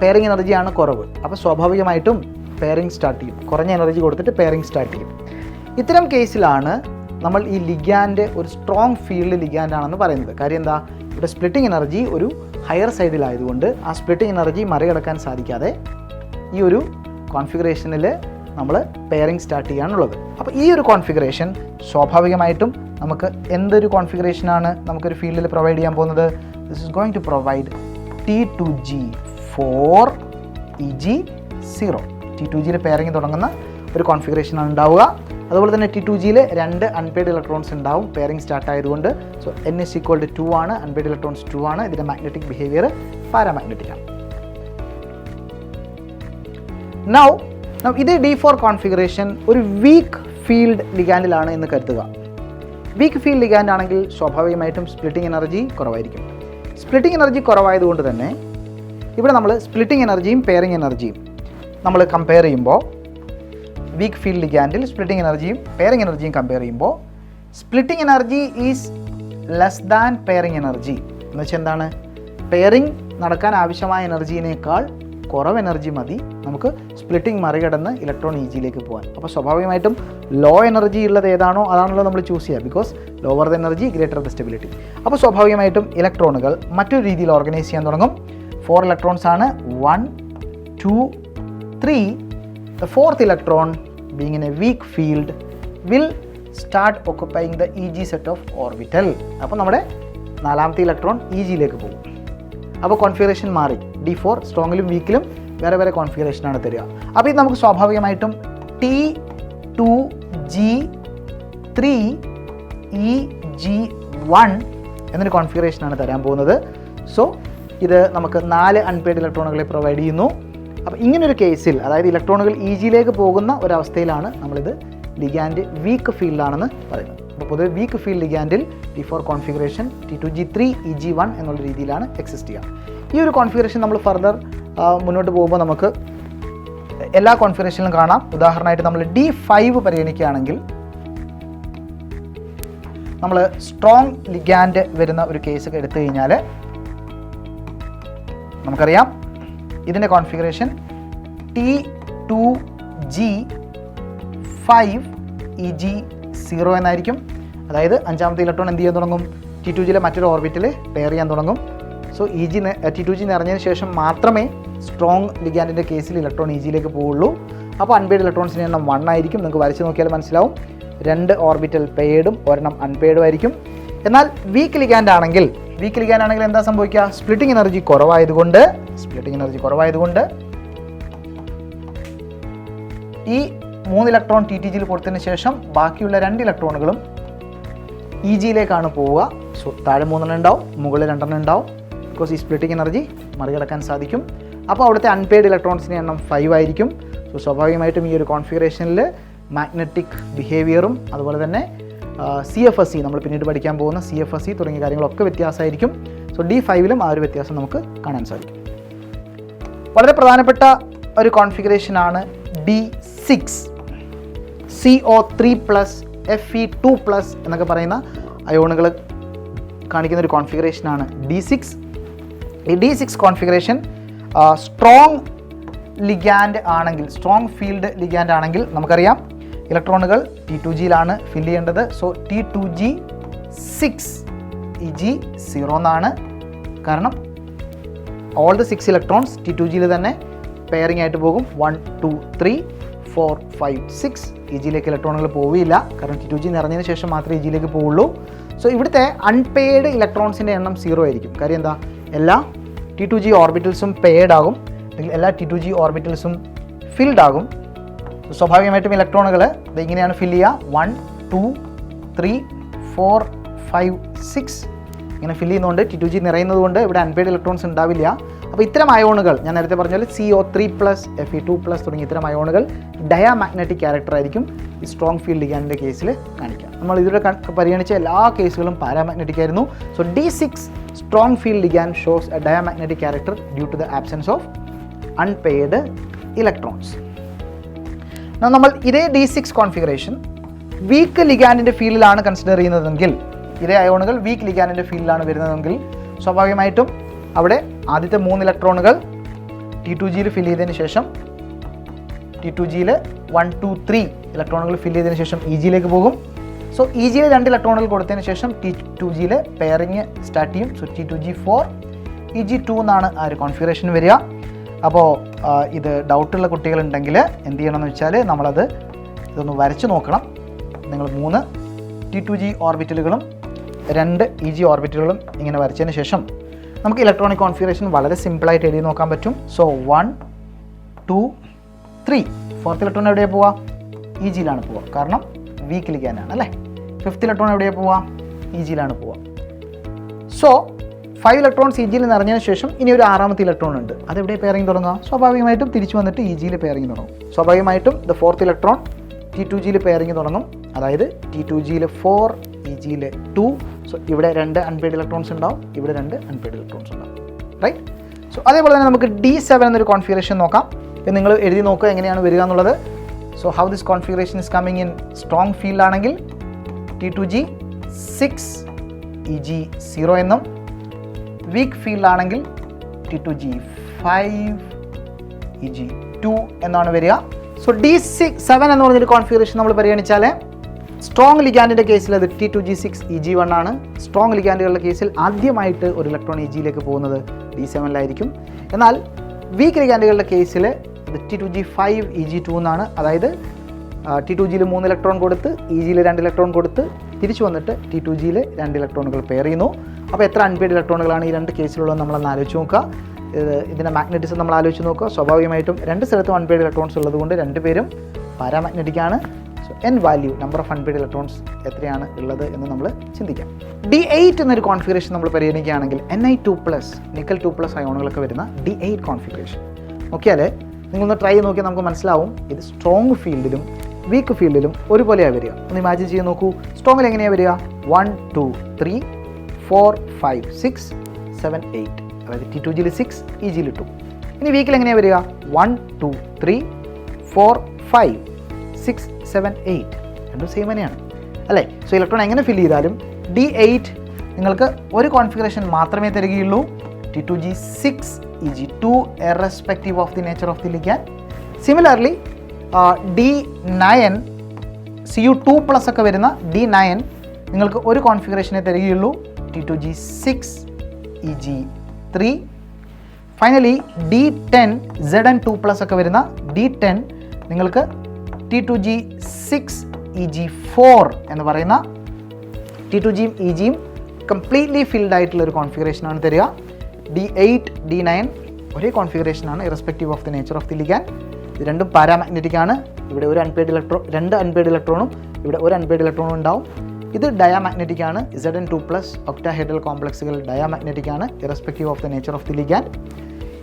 പെയറിംഗ് എനർജിയാണ് കുറവ്. അപ്പോൾ സ്വാഭാവികമായിട്ടും പെയറിംഗ് സ്റ്റാർട്ട് ചെയ്യും. കുറഞ്ഞ എനർജി കൊടുത്തിട്ട് പെയറിംഗ് സ്റ്റാർട്ട് ചെയ്യും. ഇത്തരം കേസിലാണ് നമ്മൾ ഈ ലിഗാൻഡ് ഒരു സ്ട്രോങ് ഫീൽഡ് ലിഗാൻഡ് ആണെന്ന് പറയുന്നത്. കാര്യം എന്താ? ഇവിടെ സ്പ്ലിറ്റിംഗ് എനർജി ഒരു ഹയർ സൈഡിലായതുകൊണ്ട് ആ സ്പ്ലിറ്റിംഗ് എനർജി മറികടക്കാൻ സാധിക്കാതെ ഈ ഒരു കോൺഫിഗറേഷനിൽ നമ്മൾ പെയറിംഗ് സ്റ്റാർട്ട് ചെയ്യാനുള്ളത്. അപ്പോൾ ഈ ഒരു കോൺഫിഗറേഷൻ സ്വാഭാവികമായിട്ടും നമുക്ക് എന്തൊരു കോൺഫിഗറേഷനാണ് നമുക്കൊരു ഫീൽഡിൽ പ്രൊവൈഡ് ചെയ്യാൻ പോകുന്നത്? This is going to provide T2G4 EG0. T2Gയിൽ പെയറിംഗ് തുടങ്ങുന്ന ഒരു കോൺഫിഗറേഷനാണ് ഉണ്ടാവുക. അതുപോലെ തന്നെ T2Gയിൽ 2 അൺപെയ്ഡ് ഇലക്ട്രോൺസ് ഉണ്ടാവും പെയറിംഗ് സ്റ്റാർട്ട് ആയതുകൊണ്ട്. സോ N=2 ആണ്, അൺപെയ്ഡ് ഇലക്ട്രോൺസ് 2 ആണ്. ഇതിൻ്റെ മാഗ്നറ്റിക് ബിഹേവിയർ പാരാമാഗ്നറ്റിക് ആണ്. നൗ ഇതേ D4 കോൺഫിഗറേഷൻ ഒരു വീക്ക് ഫീൽഡ് ലിഗാൻഡിലാണ് എന്ന് കരുതുക. വീക്ക് ഫീൽഡ് ലിഗാൻഡ് ആണെങ്കിൽ സ്വാഭാവികമായിട്ടും സ്പ്ലിറ്റിംഗ് എനർജി കുറവായിരിക്കും. സ്പ്ലിറ്റിംഗ് എനർജി കുറവായതുകൊണ്ട് തന്നെ ഇവിടെ നമ്മൾ സ്പ്ലിറ്റിംഗ് എനർജിയും പെയറിംഗ് എനർജിയും നമ്മൾ കമ്പയർ ചെയ്യുമ്പോൾ, വീക്ക് ഫീൽഡ് ലിഗാൻഡിൽ സ്പ്ലിറ്റിംഗ് എനർജിയും പെയറിംഗ് എനർജിയും കമ്പയർ ചെയ്യുമ്പോൾ splitting energy is less than pairing energy. എന്ന് വെച്ചാൽ എന്താണ്? പെയറിംഗ് നടക്കാൻ ആവശ്യമായ എനർജീനേക്കാൾ കുറവ് എനർജി മതി നമുക്ക് സ്പ്ലിറ്റിംഗ് മറികടന്ന് ഇലക്ട്രോൺ EGയിലേക്ക് പോകാൻ. അപ്പോൾ സ്വാഭാവികമായിട്ടും ലോ എനർജി ഉള്ളത് ഏതാണോ അതാണല്ലോ നമ്മൾ ചൂസ് ചെയ്യുക. Because lower the energy greater the stability. അപ്പോൾ സ്വാഭാവികമായിട്ടും ഇലക്ട്രോണുകൾ മറ്റൊരു രീതിയിൽ ഓർഗനൈസ് ചെയ്യാൻ തുടങ്ങും. 4 ഇലക്ട്രോൺസ് ആണ്. 1, 2, 3. The 4th electron, being in a weak field, will start occupying the EG set of orbital. അപ്പോൾ നമ്മുടെ 4ാമത്തെ ഇലക്ട്രോൺ EGയിലേക്ക് പോകും. അപ്പോൾ കോൺഫിഗറേഷൻ മാറി. D4 സ്ട്രോങ്ങിലും വീക്കിലും വേറെ വേറെ കോൺഫിഗറേഷനാണ് തരിക. അപ്പോൾ ഇത് നമുക്ക് സ്വാഭാവികമായിട്ടും T2G3 EG1 എന്നൊരു കോൺഫിഗറേഷനാണ് തരാൻ പോകുന്നത്. സോ ഇത് നമുക്ക് 4 അൺപെയ്ഡ് ഇലക്ട്രോണുകളെ പ്രൊവൈഡ് ചെയ്യുന്നു. അപ്പോൾ ഇങ്ങനൊരു കേസിൽ, അതായത് ഇലക്ട്രോണുകൾ ജിയിലേക്ക് പോകുന്ന ഒരവസ്ഥയിലാണ് നമ്മളിത് ലിഗാൻഡ് വീക്ക് ഫീൽഡാണെന്ന് പറയുന്നത്. അപ്പോൾ പൊതുവെ week field ലിഗാൻഡിൽ T4 configuration T2G3 EG1 എന്നുള്ള രീതിയിലാണ് എക്സിസ്റ്റ് ചെയ്യുക. ഈ ഒരു കോൺഫിഗറേഷൻ നമ്മൾ ഫർദർ മുന്നോട്ട് പോകുമ്പോൾ നമുക്ക് എല്ലാ കോൺഫിഗറേഷനിലും കാണാം. ഉദാഹരണമായിട്ട് നമ്മൾ D5 പരിഗണിക്കുകയാണെങ്കിൽ നമ്മൾ സ്ട്രോങ് ലിഗാൻഡ് വരുന്ന ഒരു കേസ് എടുത്തു കഴിഞ്ഞാൽ നമുക്കറിയാം ഇതിൻ്റെ കോൺഫിഗറേഷൻ T2G5 EG0 എന്നായിരിക്കും. അതായത് അഞ്ചാമത്തെ ഇലക്ട്രോൺ എന്ത് ചെയ്യാൻ തുടങ്ങും? T2Gയിലെ മറ്റൊരു ഓർബിറ്റിൽ പെയർ ചെയ്യാൻ തുടങ്ങും. സോ T2G നിറഞ്ഞതിന് ശേഷം മാത്രമേ സ്ട്രോങ് ലിഗാൻഡിൻ്റെ കേസിൽ ഇലക്ട്രോൺ ജിയിലേക്ക് പോവുള്ളൂ. അപ്പോൾ അൺപെയ്ഡ് ഇലക്ട്രോൺസിൻ്റെ എണ്ണം 1 ആയിരിക്കും. നിങ്ങൾക്ക് വരച്ച് നോക്കിയാൽ മനസ്സിലാവും. 2 ഓർബിറ്റൽ പെയ്ഡും ഒരെണ്ണം അൺപെയ്ഡും ആയിരിക്കും. എന്നാൽ വീക്ക് ലിഗാൻഡ് ആണെങ്കിൽ എന്താ സംഭവിക്കുക? സ്പ്ലിറ്റിംഗ് എനർജി കുറവായതുകൊണ്ട് ഈ 3 ഇലക്ട്രോൺ TTGയിൽ കൊടുത്തതിന് ശേഷം ബാക്കിയുള്ള 2 ഇലക്ട്രോണുകളും ജിയിലേക്കാണ് പോവുക. സോ താഴെ 3 ഉണ്ടാവും, മുകളിൽ 2 ഉണ്ടാവും. ബിക്കോസ് ഈ സ്പ്ലിറ്റിംഗ് എനർജി മറികടക്കാൻ സാധിക്കും. അപ്പോൾ അവിടുത്തെ അൺപെയ്ഡ് ഇലക്ട്രോൺസിൻ്റെ എണ്ണം 5 ആയിരിക്കും. സോ സ്വാഭാവികമായിട്ടും ഈ ഒരു കോൺഫിഗറേഷനിൽ മാഗ്നറ്റിക് ബിഹേവിയറും അതുപോലെ തന്നെ CFSE, നമ്മൾ പിന്നീട് പഠിക്കാൻ പോകുന്ന CFSE തുടങ്ങിയ കാര്യങ്ങളൊക്കെ വ്യത്യാസമായിരിക്കും. സോ D5ലും ആ ഒരു വ്യത്യാസം നമുക്ക് കാണാൻ സാധിക്കും. വളരെ പ്രധാനപ്പെട്ട ഒരു കോൺഫിഗറേഷനാണ് D6 CO3+ Fe2+ എന്നൊക്കെ പറയുന്ന അയോണുകൾ കാണിക്കുന്ന ഒരു കോൺഫിഗറേഷനാണ് D6. ഈ D6 കോൺഫിഗറേഷൻ സ്ട്രോങ് ലിഗാൻഡ് ആണെങ്കിൽ, സ്ട്രോങ് ഫീൽഡ് ലിഗാൻഡ് ആണെങ്കിൽ നമുക്കറിയാം ഇലക്ട്രോണുകൾ T2Gയിലാണ് ഫില്ല് ചെയ്യേണ്ടത്. സോ T2G6 EG0 എന്നാണ്. കാരണം ഓൾ ദ 6 ഇലക്ട്രോൺസ് T2Gയിൽ തന്നെ പെയറിംഗ് ആയിട്ട് പോകും. 1 2 3 4 5 6 ജിയിലേക്ക് ഇലക്ട്രോണുകൾ പോവില്ല. കാരണം T2G നിറഞ്ഞതിന് ശേഷം മാത്രമേ ജിയിലേക്ക് പോവുള്ളൂ. സോ ഇവിടുത്തെ അൺപെയ്ഡ് ഇലക്ട്രോൺസിൻ്റെ എണ്ണം 0 ആയിരിക്കും. കാര്യം എന്താ? എല്ലാ T2G ഓർബിറ്റൽസും പെയ്ഡ് ആകും, അല്ലെങ്കിൽ എല്ലാ T2G ഓർബിറ്റൽസും ഫിൽഡ് ആകും. സ്വാഭാവികമായിട്ടും ഇലക്ട്രോണുകൾ ഇങ്ങനെയാണ് ഫില്ല് ചെയ്യുക. 1 2 3 4 5 6 ഇങ്ങനെ ഫില്ല് ചെയ്യുന്നതുകൊണ്ട് T2G നിറയുന്നത് കൊണ്ട് ഇവിടെ അൺപെയ്ഡ് ഇലക്ട്രോൺസ് ഉണ്ടാവില്ല. അപ്പോൾ ഇത്തരം അയോണുകൾ ഞാൻ നേരത്തെ പറഞ്ഞാൽ CO3+ Fe2+ തുടങ്ങിയ ഇത്തരം അയോണുകൾ ഡയാമാഗ്നറ്റിക് ക്യാരക്ടർ ആയിരിക്കും ഈ സ്ട്രോങ് ഫീൽഡ് ലിഗാൻഡിൻ്റെ കേസിൽ കാണിക്കുക. നമ്മൾ ഇതിലൂടെ പരിഗണിച്ച എല്ലാ കേസുകളും പാരാമാഗ്നറ്റിക് ആയിരുന്നു. So D6 strong field ligand shows a diamagnetic character due to the absence of unpaired electrons. നമ്മൾ ഇതേ D6 കോൺഫിഗറേഷൻ വീക്ക് ലിഗാൻഡിൻ്റെ ഫീൽഡിലാണ് കൺസിഡർ ചെയ്യുന്നതെങ്കിൽ, ഇതേ അയോണുകൾ വീക്ക് ലിഗാൻഡിൻ്റെ ഫീൽഡിലാണ് വരുന്നതെങ്കിൽ സ്വാഭാവികമായിട്ടും അവിടെ ആദ്യത്തെ 3 ഇലക്ട്രോണുകൾ T2Gയിൽ ഫില്ല് ചെയ്തതിന് ശേഷം T2Gയിൽ 1 2 3 ഇലക്ട്രോണുകൾ ഫില്ല് ചെയ്തതിന് ശേഷം ജിയിലേക്ക് പോകും. സോ ജിയിൽ 2 ഇലക്ട്രോണുകൾ കൊടുത്തതിന് ശേഷം T2Gയിൽ പെയറിങ് സ്റ്റാർട്ട് ചെയ്യും. സോ T2G4 EG2 എന്നാണ് ആ ഒരു കോൺഫിഗറേഷൻ വരിക. അപ്പോൾ ഇത് ഡൗട്ടുള്ള കുട്ടികളുണ്ടെങ്കിൽ എന്ത് ചെയ്യണമെന്ന് വെച്ചാൽ ഇതൊന്ന് വരച്ച് നോക്കണം. നിങ്ങൾ 3 T2G ഓർബിറ്റലുകളും 2 EG ഓർബിറ്റലുകളും ഇങ്ങനെ വരച്ചതിന് ശേഷം നമുക്ക് ഇലക്ട്രോണിക് കോൺഫിഗറേഷൻ വളരെ സിമ്പിളായിട്ട് എഴുതി നോക്കാൻ പറ്റും. സോ 1 2 3 4th ഇലക്ട്രോൺ എവിടെയാണ് പോവുക? ജിയിലാണ് പോവുക. കാരണം വീക്ക് ലിഗാൻഡാണ് അല്ലേ. 5th ഇലക്ട്രോൺ എവിടെയാണ് പോവുക? ജിയിലാണ് പോവുക. സോ 5 ഇലക്ട്രോൺസ് ജിയിൽ നിറഞ്ഞതിന് ശേഷം ഇനി ഒരു 6ാമത്തെ ഇലക്ട്രോൺ ഉണ്ട്. അതെവിടെ പെയറിംഗ് തുടങ്ങുക? സ്വാഭാവികമായിട്ടും തിരിച്ചു വന്നിട്ട് ജിയിൽ പെയറിംഗ് തുടങ്ങും. സ്വാഭാവികമായിട്ടും ദ 4th ഇലക്ട്രോൺ T2Gയിൽ പെയറിംഗ് തുടങ്ങും. അതായത് T2Gയിൽ 4 ജിയിൽ 2. സോ ഇവിടെ 2 അൺപെയ്ഡ് ഇലക്ട്രോൺസ് ഉണ്ടാവും, ഇവിടെ 2 അൺപെയ്ഡ് ഇലക്ട്രോൺസ് ഉണ്ടാവും. റൈറ്റ്. സോ അതേപോലെ തന്നെ നമുക്ക് D7 എന്നൊരു കോൺഫിഗറേഷൻ നോക്കാം. നിങ്ങൾ എഴുതി നോക്കുക എങ്ങനെയാണ് വരിക എന്നുള്ളത്. So how this configuration is coming in strong field ആണെങ്കിൽ T2G6 EG0 എന്നും, വീക്ക് ഫീൽഡ് ആണെങ്കിൽ T2G5 EG2 എന്നാണ് വരിക. സോ D7 എന്ന് പറഞ്ഞൊരു കോൺഫിഗറേഷൻ നമ്മൾ പരിഗണിച്ചാൽ സ്ട്രോങ് ലിഗാൻഡിൻ്റെ കേസിൽ അത് T2G6 EG1 ആണ്. സ്ട്രോങ് ലിഗാൻഡുകളുടെ കേസിൽ ആദ്യമായിട്ട് ഒരു ഇലക്ട്രോൺ ജിയിലേക്ക് പോകുന്നത് D7ലായിരിക്കും. എന്നാൽ വീക്ക് ലിഗാൻഡുകളുടെ കേസിൽ ഇത് T2G5 EG2 എന്നാണ്. അതായത് T2Gയിൽ 3 ഇലക്ട്രോൺ കൊടുത്ത് ജിയിൽ 2 ഇലക്ട്രോൺ കൊടുത്ത് തിരിച്ചു വന്നിട്ട് T2Gയിൽ 2 ഇലക്ട്രോണുകൾ പെയർ ചെയ്യുന്നു. അപ്പോൾ എത്ര അൺപെയ്ഡ് ഇലക്ട്രോണുകളാണ് ഈ 2 കേസിലുള്ളത് നമ്മളൊന്ന് ആലോചിച്ച് നോക്കുക. ഇതിൻ്റെ മാഗ്നറ്റിസം നമ്മൾ ആലോചിച്ച് നോക്കുക. സ്വാഭാവികമായിട്ടും 2 സ്ഥലത്തും അൺപെയ്ഡ് ഇലക്ട്രോൺസ് ഉള്ളതുകൊണ്ട് 2 പേരും പാരാമാഗ്നറ്റിക് ആണ്. So N value, number of unpaired electrons എത്രയാണ് ഉള്ളത് എന്ന് നമ്മൾ ചിന്തിക്കാം. D8 എന്നൊരു കോൺഫിഗറേഷൻ നമ്മൾ പരിഗണിക്കുകയാണെങ്കിൽ Ni2+, നിക്കൽ 2+ അയോണുകളൊക്കെ വരുന്ന D8 കോൺഫിഗറേഷൻ നോക്കിയാൽ നിങ്ങളൊന്ന് ട്രൈ ചെയ്ത് നോക്കിയാൽ നമുക്ക് മനസ്സിലാവും ഇത് സ്ട്രോങ് ഫീൽഡിലും വീക്ക് ഫീൽഡിലും ഒരുപോലെയാണ് വരിക. ഒന്ന് ഇമാജിൻ ചെയ്ത് നോക്കൂ, സ്ട്രോങ്ങിൽ എങ്ങനെയാണ് വരിക? 1 2 3 4 5 6 7 8, അതായത് T2Gയിൽ 6, EGയിൽ 2. ഇനി വീക്കിൽ എങ്ങനെയാണ് വരിക? 1 2 3 4 5 6 7 8, രണ്ടും സെയിം തന്നെയാണ് അല്ലേ? സോ ഇലക്ട്രോൺ എങ്ങനെ ഫിൽ ചെയ്താലും D8 നിങ്ങൾക്ക് ഒരു കോൺഫിഗറേഷൻ മാത്രമേ തരികയുള്ളൂ, T2G 6 EG 2 irrespective of the nature of the ligand. Similarly D9 Cu2+ ഒക്കെ വരുന്ന D9 നിങ്ങൾക്ക് ഒരു കോൺഫിഗറേഷനെ തരികയുള്ളൂ, T2G 6 EG 3. Finally D10 Zn2+ ഒക്കെ വരുന്ന D10 നിങ്ങൾക്ക് T2G 6 EG 4 എന്ന് പറയുന്ന T2Gയും EGയും കംപ്ലീറ്റ്ലി ഫിൽഡ് ആയിട്ടുള്ള ഒരു കോൺഫിഗറേഷനാണ് തരിക. D8 D9 ഒരേ കോൺഫിഗറേഷനാണ് irrespective of the nature of the ligand. ഇത് രണ്ടും പാരാമാഗ്നറ്റിക് ആണ്. ഇവിടെ ഒരു രണ്ട് അൺപെയ്ഡ് ഇലക്ട്രോണും ഇവിടെ ഒരു അൺപെയ്ഡ് ഇലക്ട്രോണും ഉണ്ടാവും. ഇത് ഡയാമാഗ്നറ്റിക് ആണ്. Zn2+ ഒക്ടാഹെഡ്രൽ കോംപ്ലക്സുകൾ ഡയാമാഗ്നറ്റിക് ആണ് irrespective of the nature of the ligand.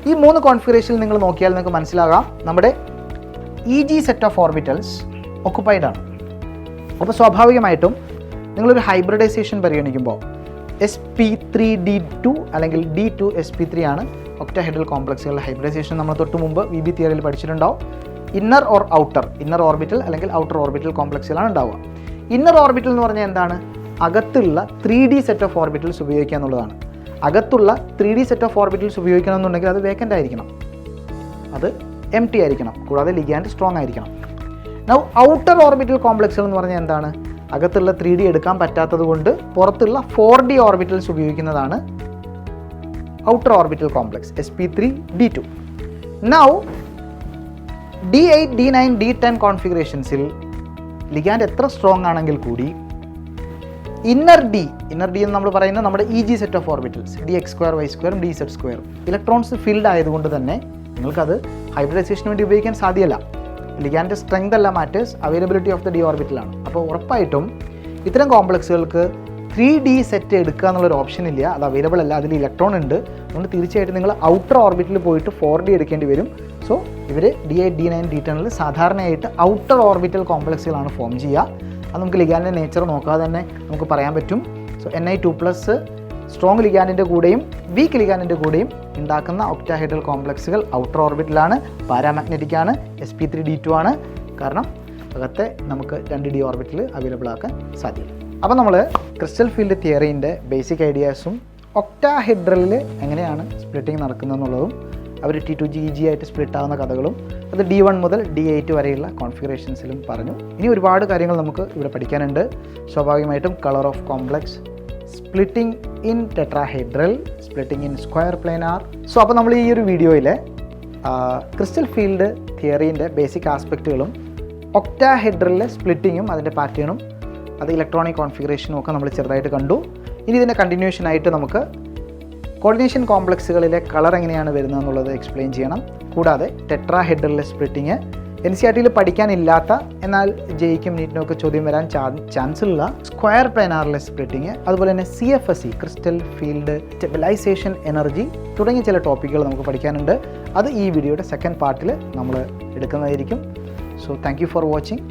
ഈ 3 കോൺഫിഗറേഷനിൽ നിങ്ങൾ നോക്കിയാൽ നിങ്ങൾക്ക് മനസ്സിലാകാം നമ്മുടെ EG set of orbitals occupied ആണ്. അപ്പോൾ സ്വാഭാവികമായിട്ടും നിങ്ങളൊരു ഹൈബ്രിഡൈസേഷൻ പരിഗണിക്കുമ്പോൾ sp3d2 അല്ലെങ്കിൽ D2 sp3 ആണ് ഒക്ടാഹെഡ്രൽ കോംപ്ലക്സുകളുടെ ഹൈബ്രിഡൈസേഷൻ. നമ്മൾ തൊട്ട് മുമ്പ് VB തിയറിയിൽ പഠിച്ചിട്ടുണ്ടാവും. Inner or outer, inner orbital അല്ലെങ്കിൽ ഔട്ടർ ഓർബിറ്റൽ കോംപ്ലക്സുകളാണ് ഉണ്ടാവുക. ഇന്നർ ഓർബിറ്റൽ എന്ന് പറഞ്ഞാൽ എന്താണ്? അകത്തുള്ള 3D സെറ്റ് ഓഫ് ഓർബിറ്റൽസ് ഉപയോഗിക്കുക എന്നുള്ളതാണ്. അകത്തുള്ള 3D സെറ്റ് ഓഫ് ഓർബിറ്റൽസ് ഉപയോഗിക്കണമെന്നുണ്ടെങ്കിൽ അത് വേക്കൻ്റ് ആയിരിക്കണം, അത് എം ടി ആയിരിക്കണം, കൂടാതെ ലിഗാൻഡ് സ്ട്രോങ് ആയിരിക്കണം. നൗ ഔട്ടർ ഓർബിറ്റൽ കോംപ്ലക്സുകൾ എന്ന് പറഞ്ഞാൽ എന്താണ്? അകത്തുള്ള 3D എടുക്കാൻ പറ്റാത്തത് കൊണ്ട് പുറത്തുള്ള 4D ഓർബിറ്റൽസ് ഉപയോഗിക്കുന്നതാണ് outer orbital complex sp3d2. Now D8 D9 D10 കോൺഫിഗറേഷൻസിൽ ലിഗാൻഡ് എത്ര സ്ട്രോങ് ആണെങ്കിൽ കൂടി ഇന്നർ ഡി എന്ന് നമ്മൾ പറയുന്നത് നമ്മുടെ EG set of orbitals dx2 y2 dz2 electrons filled ആയതുകൊണ്ട് തന്നെ നിങ്ങൾക്കത് ഹൈബ്രിഡൈസേഷന് വേണ്ടി ഉപയോഗിക്കാൻ സാധ്യമല്ല. ലിഗാൻഡ് സ്ട്രെങ്ത് അല്ല matters, availability of the d ഓർബിറ്റലാണ്. അപ്പോൾ ഉറപ്പായിട്ടും ഇത്തരം കോംപ്ലക്സുകൾക്ക് 3D സെറ്റ് എടുക്കുക എന്നുള്ളൊരു ഓപ്ഷൻ ഇല്ല, അത് അവൈലബിൾ അല്ല. അതിൽ ഇലക്ട്രോൺ ഉണ്ട്, അതുകൊണ്ട് തീർച്ചയായിട്ടും നിങ്ങൾ ഔട്ടർ ഓർബിറ്റിൽ പോയിട്ട് 4D എടുക്കേണ്ടി വരും. സോ ഇവർ D8 D9 D10 സാധാരണയായിട്ട് ഔട്ടർ ഓർബിറ്റൽ കോംപ്ലക്സുകളാണ് ഫോം ചെയ്യുക. അത് നമുക്ക് ലിഗാൻഡിൻ്റെ നേച്ചർ നോക്കാതെ തന്നെ നമുക്ക് പറയാൻ പറ്റും. സോ Ni2+ സ്ട്രോങ് ലിഗാൻഡിൻ്റെ കൂടെയും വീക്ക് ലിഗാൻഡിൻ്റെ കൂടെയും ഉണ്ടാക്കുന്ന ഒക്ടാഹെഡ്രൽ കോംപ്ലക്സുകൾ ഔട്ടർ ഓർബിറ്റലാണ്, പാരാമാഗ്നറ്റിക് ആണ്, sp3d2 ആണ്. കാരണം അകത്തെ നമുക്ക് 2D ഓർബിറ്റിൽ അവൈലബിൾ ആക്കാൻ സാധിക്കും. അപ്പോൾ നമ്മൾ ക്രിസ്റ്റൽ ഫീൽഡ് തിയറീൻ്റെ ബേസിക് ഐഡിയാസും ഒക്ടാഹെഡ്രലിൽ എങ്ങനെയാണ് സ്പ്ലിറ്റിംഗ് നടക്കുന്നതെന്നുള്ളതും അവർ T2G EG ആയിട്ട് സ്പ്ലിറ്റ് ആകുന്ന കഥകളും അത് D1 മുതൽ D8 വരെയുള്ള കോൺഫിഗറേഷൻസിലും പറഞ്ഞു. ഇനി ഒരുപാട് കാര്യങ്ങൾ നമുക്ക് ഇവിടെ പഠിക്കാനുണ്ട്. സ്വാഭാവികമായിട്ടും colour of complex, splitting in tetrahedral, splitting in square planar. So അപ്പോൾ നമ്മൾ ഈ ഒരു വീഡിയോയിൽ ക്രിസ്റ്റൽ ഫീൽഡ് തിയറീൻ്റെ ബേസിക് ആസ്പെക്റ്റുകളും ഒക്ടാഹെഡ്രലിലെ സ്പ്ലിറ്റിങ്ങും അതിൻ്റെ പാറ്റേണും അത് ഇലക്ട്രോണിക് കോൺഫിഗറേഷനും ഒക്കെ നമ്മൾ ചെറുതായിട്ട് കണ്ടു. ഇനി ഇതിൻ്റെ കണ്ടിന്യൂഷനായിട്ട് നമുക്ക് കോർഡിനേഷൻ കോംപ്ലക്സുകളിലെ കളർ എങ്ങനെയാണ് വരുന്നത് എന്നുള്ളത് എക്സ്പ്ലെയിൻ ചെയ്യണം. കൂടാതെ ടെട്രാഹെഡ്രലിലെ സ്പ്ലിറ്റിങ് NCERT പഠിക്കാനില്ലാത്ത എന്നാൽ ജെയ്ക്കും നീറ്റിനും ഒക്കെ ചോദ്യം വരാൻ ചാൻസ് ഉള്ള സ്ക്വയർ പ്ലാനാറിലെ സ്പ്ലിറ്റിങ്, അതുപോലെ തന്നെ CFSE crystal field stabilisation energy തുടങ്ങിയ ചില ടോപ്പിക്കുകൾ നമുക്ക് പഠിക്കാനുണ്ട്. അത് ഈ വീഡിയോയുടെ സെക്കൻഡ് പാർട്ടിൽ നമ്മൾ എടുക്കുന്നതായിരിക്കും. So thank you for watching.